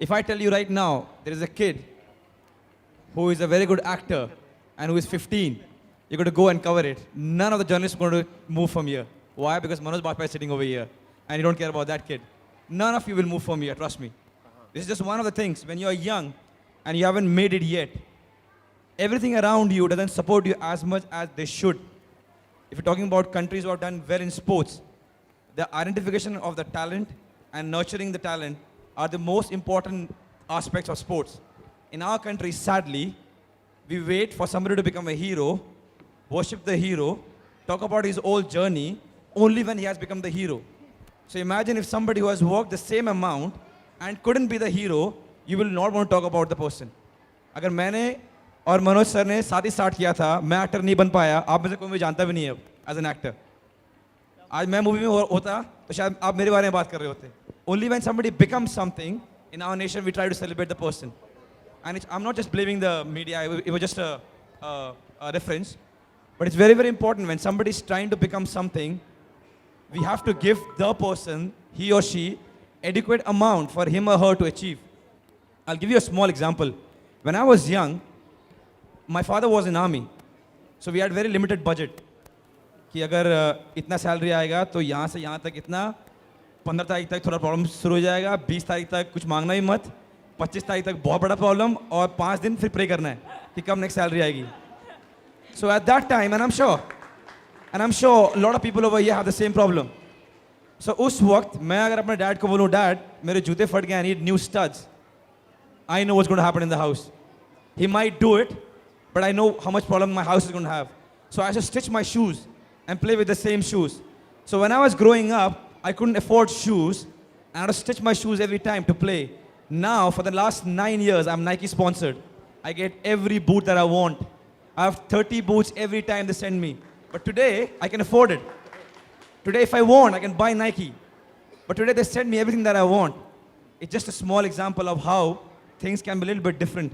if I tell you right now, there is a kid who is a very good actor and who is 15, you're going to go and cover it. None of the journalists are going to move from here. Why? Because Manoj Bajpayee is sitting over here and you don't care about that kid. None of you will move from here, trust me. This is just one of the things. When you're young and you haven't made it yet, everything around you doesn't support you as much as they should. If you're talking about countries who have done well in sports, the identification of the talent and nurturing the talent are the most important aspects of sports. In our country, sadly, we wait for somebody to become a hero, worship the hero, talk about his whole journey, only when he has become the hero. So imagine if somebody who has worked the same amount and couldn't be the hero, you will not want to talk about the person. अगर मैंने और Manoj sir ने साथ ही start किया था, मैं actor नहीं बन पाया, आप में से कोई मुझे जानता भी नहीं है एज एन एक्टर. आज मैं मूवी में होता तो शायद आप मेरे बारे में बात कर रहे होते. Only when somebody becomes something in our nation we try to celebrate the person. And I'm not just blaming the media, it was just a reference. But it's very, very important when somebody is trying to become something, we have to give the person, he or she, adequate amount for him or her to achieve. I'll give you a small example. When I was young, my father was in army. So we had very limited budget. कि अगर इतना salary आएगा तो यहाँ से यहाँ तक इतना, 15 तारीख तक थोड़ा प्रॉब्लम शुरू हो जाएगा, 20 तारीख तक कुछ मांगना ही मत, 25 तारीख तक बहुत बड़ा प्रॉब्लम, और 5 दिन फिर प्रे करना है कि कब नेक्स्ट सैलरी आएगी. So at that time, and I'm sure a lot of people over here have the same problem. So उस वक्त मैं अगर अपने डैड को बोलूँ, डैड मेरे जूते फट गए, I need new studs, I know what's going to happen in the house. He might do it, but I know how much problem my house is going to have. So I should stitch my shoes and play with the same shoes. So when I was growing up, I couldn't afford shoes, and I had to stitch my shoes every time to play. Now, for the last 9 years, I'm Nike sponsored. I get every boot that I want. I have 30 boots every time they send me. But today, I can afford it. Today, if I want, I can buy Nike. But today, they send me everything that I want. It's just a small example of how things can be a little bit different.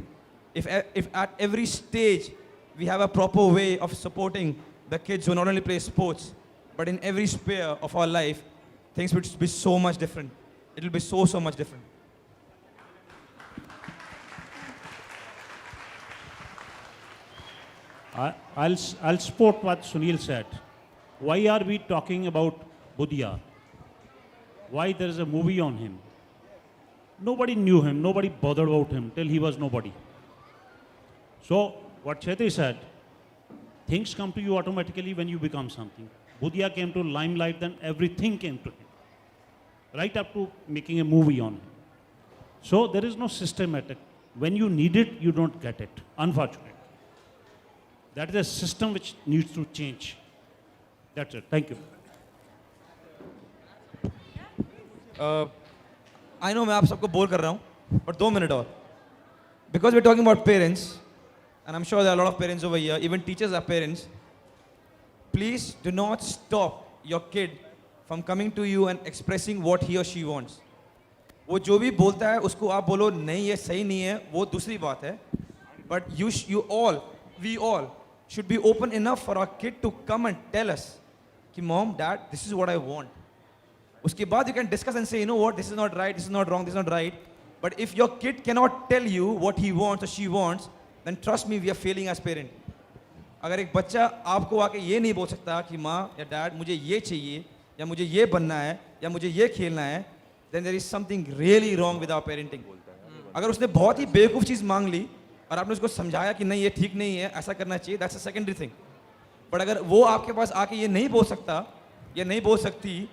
If at every stage, we have a proper way of supporting the kids who not only play sports, but in every sphere of our life, things would be so much different. It will be so much different. I'll support what Sunil said. Why are we talking about Budhia? Why there is a movie on him? Nobody knew him, nobody bothered about him till he was nobody. So, what Chetri said, things come to you automatically when you become something. Budhia came to limelight, then everything came to him. Right up to making a movie on him. So, there is no systematic. When you need it, you don't get it, unfortunately. That is a system which needs to change. That's it. Thank you. I know मैं आप सबको बोल कर रहा हूँ, but 2 minutes और. Because we're talking about parents, and I'm sure there are a lot of parents over here, even teachers are parents. Please do not stop your kid from coming to you and expressing what he or she wants. वो जो भी बोलता है उसको आप बोलो नहीं ये सही नहीं है, वो दूसरी बात है. But we all should be open enough for our kid to come and tell us कि mom, dad, this is what I want. उसके बाद you can discuss and say, you know what, this is not right, this is not wrong, this is not right. But if your kid cannot tell you what he wants or she wants, then trust me, we are failing as parent. अगर एक बच्चा आपको आके ये नहीं बोल सकता कि माँ या डैड मुझे ये चाहिए या मुझे ये बनना है या मुझे ये खेलना है, then there is something really wrong with our parenting. अगर उसने बहुत ही बेवकूफ़ चीज़ मांग ली और आपने उसको समझाया कि नहीं ये ठीक नहीं है, ऐसा करना चाहिए, that's a secondary thing. But अगर वो आपके पास आके ये नहीं बोल सकता या नहीं बोल सकती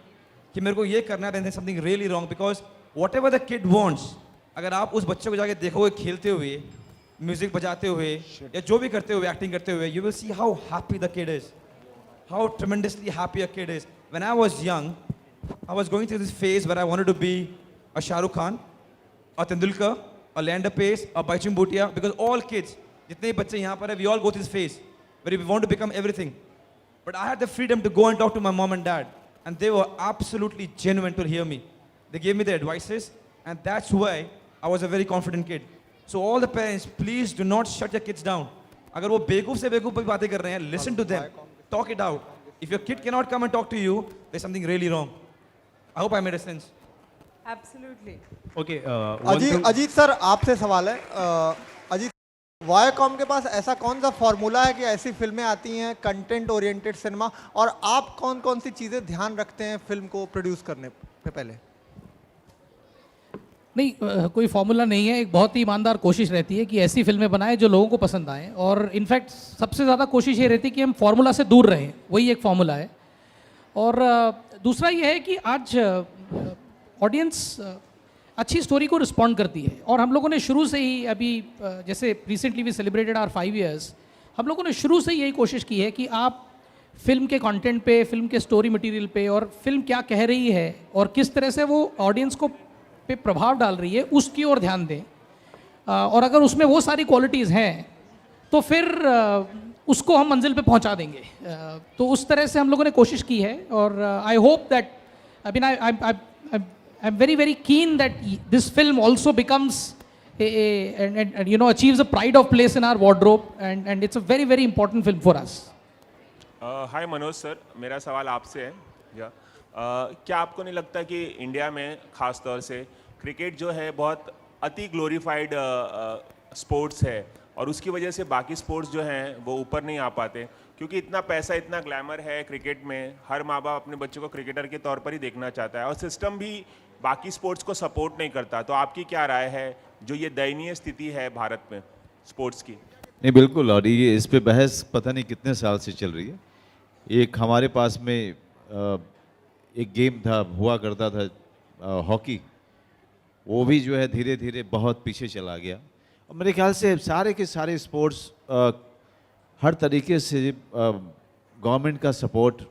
कि मेरे को ये करना है, then there is something really wrong, because whatever the kid wants, अगर आप उस बच्चे को जाके देखोगे खेलते हुए, म्यूजिक बजाते हुए या जो भी करते हुए, एक्टिंग करते हुए, you will see how happy the kid is, how tremendously happy a kid is. When I was young, I was going through this phase where I wanted to be a Shah Rukh Khan, a Tendulkar, a Leander Paes, a Baichung Bhutia, because all kids, जितने बच्चे यहाँ पर हैं, we all go through this phase where we want to become everything. But I had the freedom to go and talk to my mom and dad, and they were absolutely genuine to hear me. They gave me their advices, and that's why I was a very confident kid. So all the parents, please do not shut your kids down. अगर वो बेवकूफ़ से बेवकूफ़ भी बातें कर रहे हैं, listen to them, talk it out. If your kid cannot come and talk to you, there's something really wrong. I hope I made a sense. Absolutely. Okay. Ajit sir आपसे सवाल है. अजीत, वायाकॉम के पास ऐसा कौन सा फॉर्मूला है कि ऐसी फिल्में आती हैं कंटेंट ओरिएंटेड सिनेमा, और आप कौन कौन सी चीज़ें ध्यान रखते हैं फिल्म को प्रोड्यूस करने से पहले? नहीं, कोई फॉर्मूला नहीं है. एक बहुत ही ईमानदार कोशिश रहती है कि ऐसी फिल्में बनाएं जो लोगों को पसंद आएँ, और इनफैक्ट सबसे ज़्यादा कोशिश ये रहती है कि हम फार्मूला से दूर रहें, वही एक फार्मूला है. और दूसरा ये है कि आज ऑडियंस अच्छी स्टोरी को रिस्पॉन्ड करती है, और हम लोगों ने शुरू से ही, अभी जैसे recently we celebrated our 5 years, हम लोगों ने शुरू से यही कोशिश की है कि आप फिल्म के कंटेंट पे, फिल्म के स्टोरी मटेरियल पे, और फिल्म क्या कह रही है और किस तरह से वो ऑडियंस को पे प्रभाव डाल रही है, उसकी ओर ध्यान दें. और अगर उसमें वो सारी क्वालिटीज़ हैं तो फिर उसको हम मंजिल पे पहुंचा देंगे. तो उस तरह से हम लोगों ने कोशिश की है और I hope that I mean I am very very keen that this film also becomes and you know achieves a pride of place in our wardrobe and it's a very very important film for us. Hi Manoj sir, मेरा सवाल आपसे है. क्या आपको नहीं लगता कि India में ख़ास तौर से क्रिकेट जो है बहुत अति ग्लोरीफाइड स्पोर्ट्स है और उसकी वजह से बाकी स्पोर्ट्स जो हैं वो ऊपर नहीं आ पाते, क्योंकि इतना पैसा इतना ग्लैमर है क्रिकेट में, हर माँ बाप अपने बच्चों को क्रिकेटर के तौर पर ही देखना चाहता है और सिस्टम भी बाकी स्पोर्ट्स को सपोर्ट नहीं करता. तो आपकी क्या राय है जो ये दयनीय स्थिति है भारत में स्पोर्ट्स की? नहीं बिल्कुल, और ये इस पे बहस पता नहीं कितने साल से चल रही है. एक हमारे पास में एक गेम था, हुआ करता था हॉकी, वो भी जो है धीरे धीरे बहुत पीछे चला गया. और मेरे ख्याल से सारे के सारे स्पोर्ट्स हर तरीके से गवर्नमेंट का सपोर्ट,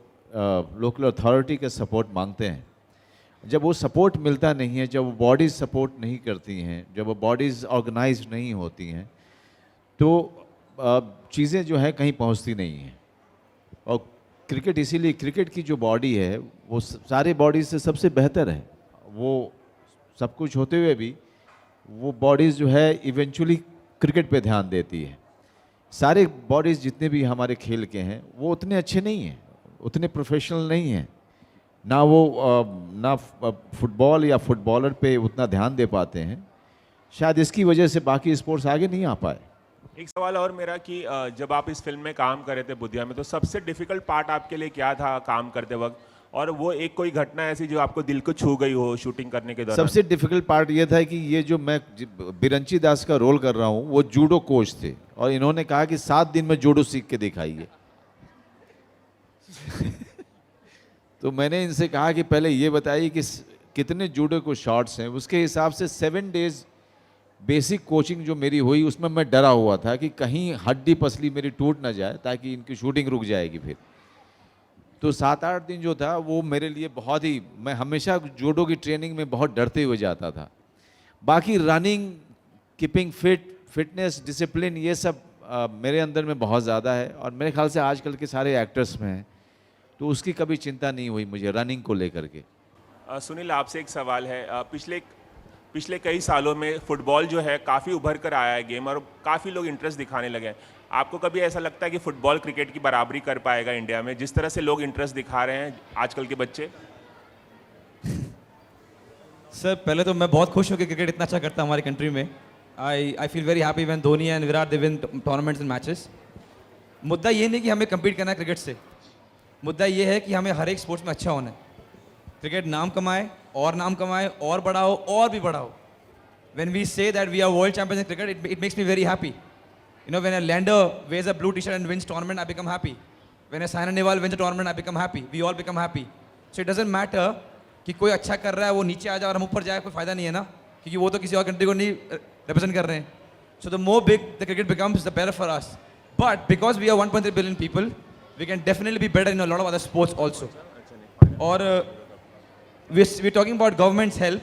लोकल अथॉरिटी का सपोर्ट मांगते हैं. जब वो सपोर्ट मिलता नहीं है, जब वो बॉडीज़ सपोर्ट नहीं करती हैं, जब वो बॉडीज़ ऑर्गेनाइज नहीं होती हैं, तो चीज़ें जो है कहीं पहुंचती नहीं हैं. और क्रिकेट, इसीलिए क्रिकेट की जो बॉडी है वो सारे बॉडीज़ से सबसे बेहतर है. वो सब कुछ होते हुए भी वो बॉडीज़ जो है इवेंचुअली क्रिकेट पे ध्यान देती है. सारे बॉडीज़ जितने भी हमारे खेल के हैं वो उतने अच्छे नहीं हैं, उतने प्रोफेशनल नहीं हैं. ना वो ना फुटबॉल या फुटबॉलर पे उतना ध्यान दे पाते हैं. शायद इसकी वजह से बाकी स्पोर्ट्स आगे नहीं आ पाए. एक सवाल और मेरा कि जब आप इस फिल्म में काम कर रहे थे बुधिया में, तो सबसे डिफिकल्ट पार्ट आपके लिए क्या था काम करते वक्त, और वो एक कोई घटना ऐसी जो आपको दिल को छू गई हो शूटिंग करने के दौरान? सबसे डिफिकल्ट पार्ट ये था कि ये जो मैं बिरंची दास का रोल कर रहा हूँ वो जूडो कोच थे और इन्होंने कहा कि 7 दिन में जूडो सीख के दिखाइए. तो मैंने इनसे कहा कि पहले ये बताइए कि कितने जूडो को शॉट्स हैं, उसके हिसाब से 7 डेज बेसिक कोचिंग जो मेरी हुई उसमें मैं डरा हुआ था कि कहीं हड्डी पसली मेरी टूट ना जाए ताकि इनकी शूटिंग रुक जाएगी फिर. तो 7-8 दिन जो था वो मेरे लिए बहुत ही, मैं हमेशा जूडो की ट्रेनिंग में बहुत डरते हुए जाता था. बाकी running, keeping fit, fitness, discipline, ये सब मेरे अंदर में बहुत ज़्यादा है और मेरे ख्याल से आजकल के सारे एक्टर्स में है, तो उसकी कभी चिंता नहीं हुई मुझे रनिंग को लेकर के. सुनील, आपसे एक सवाल है. पिछले कई सालों में फुटबॉल जो है काफ़ी उभर कर आया है गेम और काफ़ी लोग इंटरेस्ट दिखाने लगे हैं. आपको कभी ऐसा लगता है कि फुटबॉल क्रिकेट की बराबरी कर पाएगा इंडिया में, जिस तरह से लोग इंटरेस्ट दिखा रहे हैं आजकल के बच्चे? सर, पहले तो मैं बहुत खुश हूँ कि क्रिकेट इतना अच्छा करता है हमारी कंट्री में. I feel very happy when Dhoni and Virat they win tournaments and matches. मुद्दा ये नहीं कि हमें कम्पीट करना है क्रिकेट से, मुद्दा ये है कि हमें हर एक स्पोर्ट्स में अच्छा होना है. क्रिकेट नाम कमाए और नाम कमाए और बढ़ाओ और भी बढ़ाओ. When we say that we are world champions in cricket, it makes me very happy. You know, when a lander wears a blue t-shirt and wins tournament, I become happy. When a Saina Nehwal wins a tournament, I become happy. We all become happy. So it doesn't matter कि कोई अच्छा कर रहा है वो नीचे आ जाए और हम ऊपर जाए, कोई फायदा नहीं है ना, क्योंकि वो तो किसी और कंट्री को नहीं रिप्रेजेंट कर रहे हैं. So the more big the cricket becomes, the better for us. But because we are 1.3 billion people, we can definitely be better in a lot of other sports also. Or we're talking about government's help.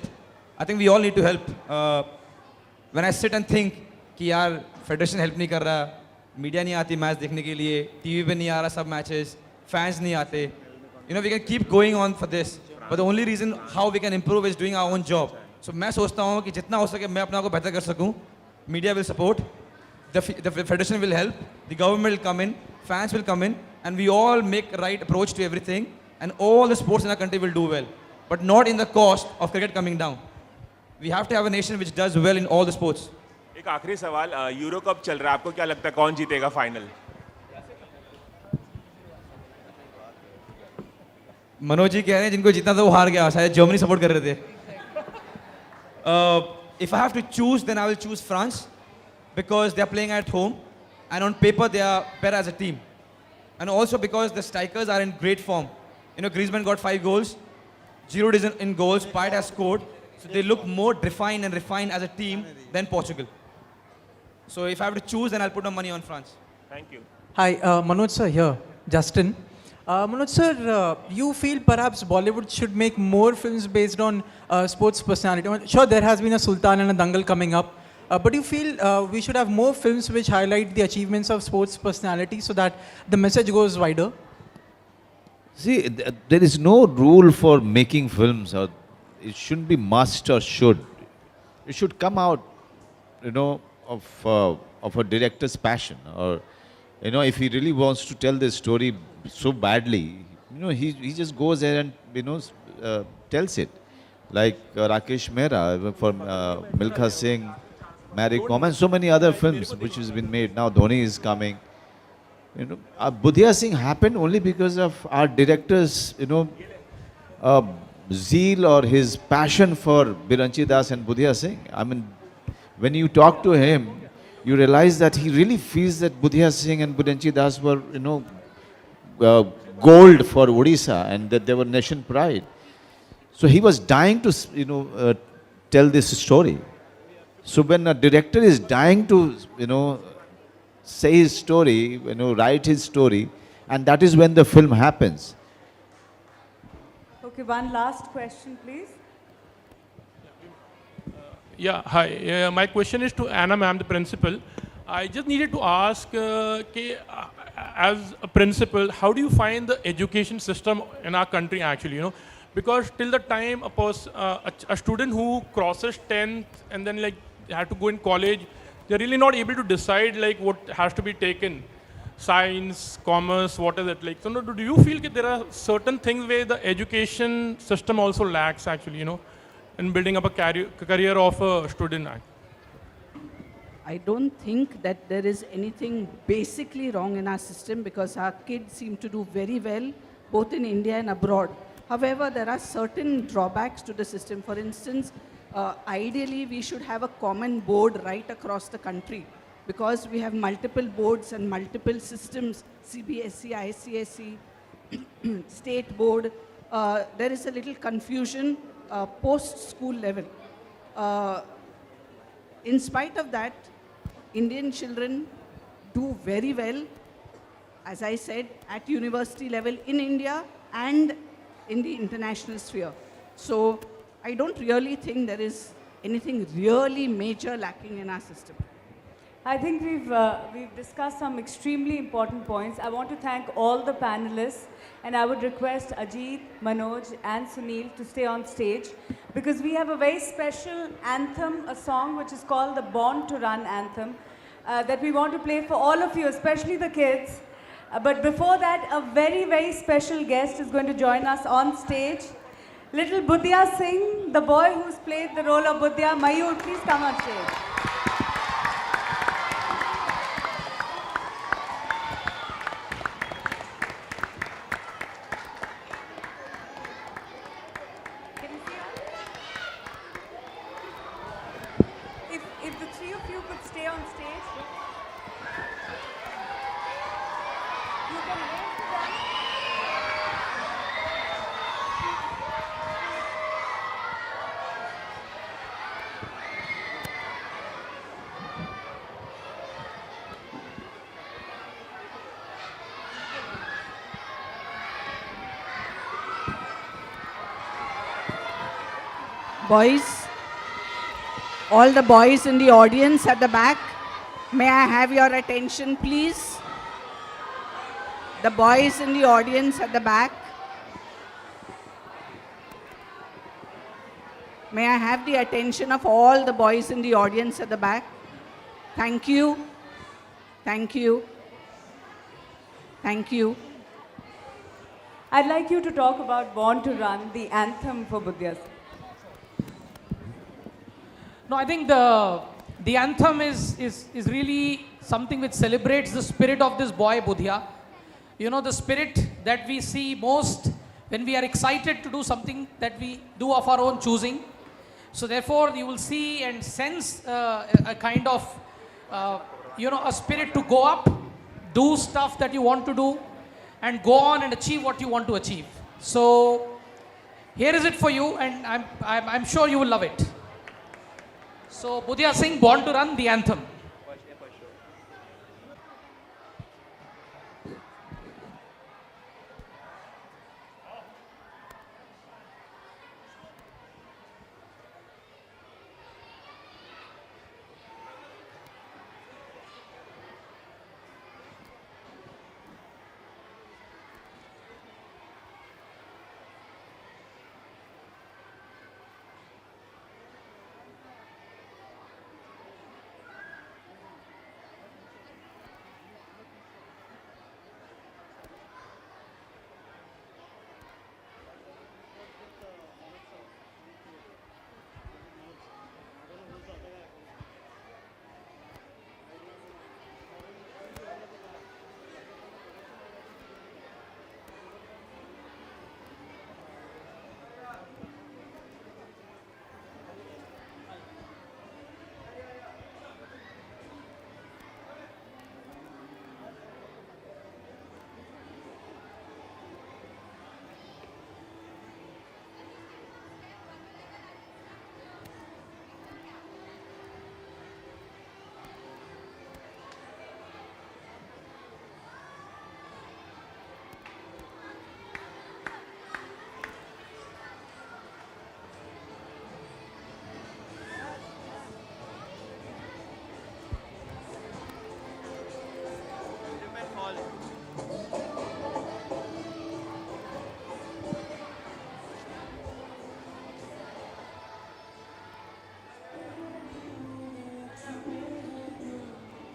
I think we all need to help. When I sit and think कि यार federation help नहीं कर रहा, media नहीं आती match देखने के लिए, टीवी पे नहीं आ रहा सब मैचेस, फैंस नहीं आते, you know, we can keep going on for this. But the only reason how we can improve is doing our own job. So मैं सोचता हूँ कि जितना हो सके मैं अपने आप को बेहतर कर सकूँ. Media will support, the federation will help, the government will come in, fans will come in, and we all make right approach to everything, and all the sports in our country will do well. But not in the cost of cricket coming down. We have to have a nation which does well in all the sports. एक आखिरी सवाल, euro cup चल रहा है, आपको क्या लगता है कौन जीतेगा फाइनल? मनोज जी कह रहे हैं जिनको जीतना था वो हार गया, शायद जर्मनी सपोर्ट कर रहे थे. If I have to choose, then I will choose France because they are playing at home and on paper they are better as a team. And also because the strikers are in great form. You know, Griezmann got 5 goals, Giroud is in goals, Payet has scored. So they look more refined as a team than Portugal. So if I have to choose, then I'll put my money on France. Thank you. Hi, Manoj sir here, Justin. Manoj sir, you feel perhaps Bollywood should make more films based on sports personality? Sure, there has been a Sultan and a Dangal coming up, But you feel we should have more films which highlight the achievements of sports personality so that the message goes wider? See, there is no rule for making films, or it shouldn't be must or should. It should come out, of a director's passion, or if he really wants to tell this story so badly, he just goes there and tells it. Like Rakesh Mehra for Milkha Singh, Mary Kom, and so many other films which has been made. Now Dhoni is coming. Budhia Singh happened only because of our director's, zeal or his passion for Biranchi Das and Budhia Singh. I mean, when you talk to him, you realize that he really feels that Budhia Singh and Biranchi Das were, gold for Odisha, and that they were nation pride. So he was dying to, tell this story. So when a director is dying to, say his story, write his story, and that is when the film happens. Okay, one last question, please. Yeah, hi. My question is to Anna ma'am, the principal. I just needed to ask, as a principal, how do you find the education system in our country actually, Because till the time a student who crosses 10th and then have to go in college, they're really not able to decide what has to be taken. Science, commerce, what is it like? So do you feel that there are certain things where the education system also lacks actually, in building up a career of a student? I don't think that there is anything basically wrong in our system, because our kids seem to do very well both in India and abroad. However, there are certain drawbacks to the system. For instance, ideally we should have a common board right across the country, because we have multiple boards and multiple systems, CBSE, ICSE, state board. There is a little confusion post-school level. In spite of that, Indian children do very well, as I said, at university level in India and in the international sphere. So I don't really think there is anything really major lacking in our system. I think we've discussed some extremely important points. I want to thank all the panelists, and I would request Ajit, Manoj and Sunil to stay on stage, because we have a very special anthem, a song which is called the Born to Run anthem, that we want to play for all of you, especially the kids. But before that, a very, very special guest is going to join us on stage. Little Budhia Singh, the boy who's played the role of Budhia. Mayur, please come on stage. If the three of you could stay on stage. You can wave to them. Boys, all the boys in the audience at the back, may I have your attention, please? The boys in the audience at the back, may I have the attention of all the boys in the audience at the back? Thank you. Thank you. Thank you. I'd like you to talk about Born to Run, the anthem for Budhia Singh. No, I think the anthem is really something which celebrates the spirit of this boy Budhia. The spirit that we see most when we are excited to do something that we do of our own choosing. So therefore, you will see and sense a kind of, a spirit to go up, do stuff that you want to do, and go on and achieve what you want to achieve. So here is it for you, and I'm sure you will love it. So Budhia Singh, Born to Run, the anthem.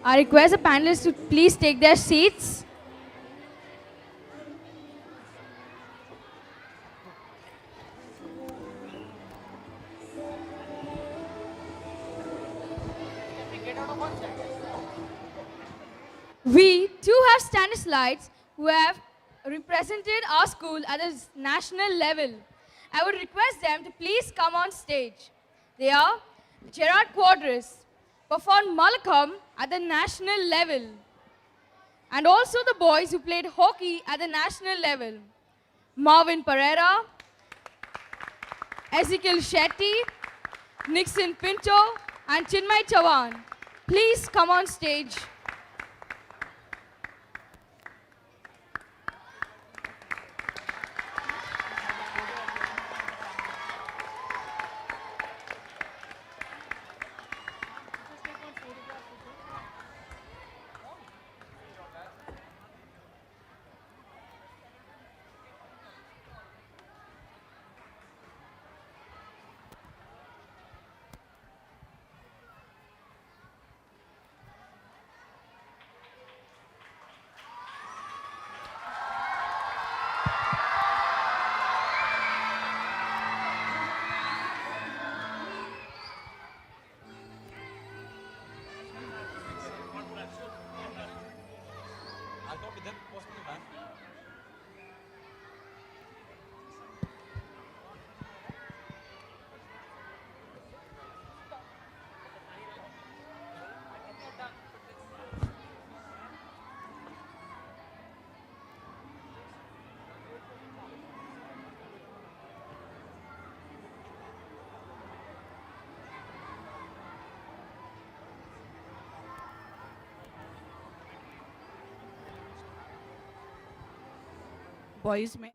I request the panelists to please take their seats. We too have Stanislites who have represented our school at a national level. I would request them to please come on stage. They are Gerard Quadras, performed Malakam at the national level, and also the boys who played hockey at the national level. Marvin Pereira, Ezekiel Shetty, Nixon Pinto, and Chinmay Chavan. Please come on stage. Boys में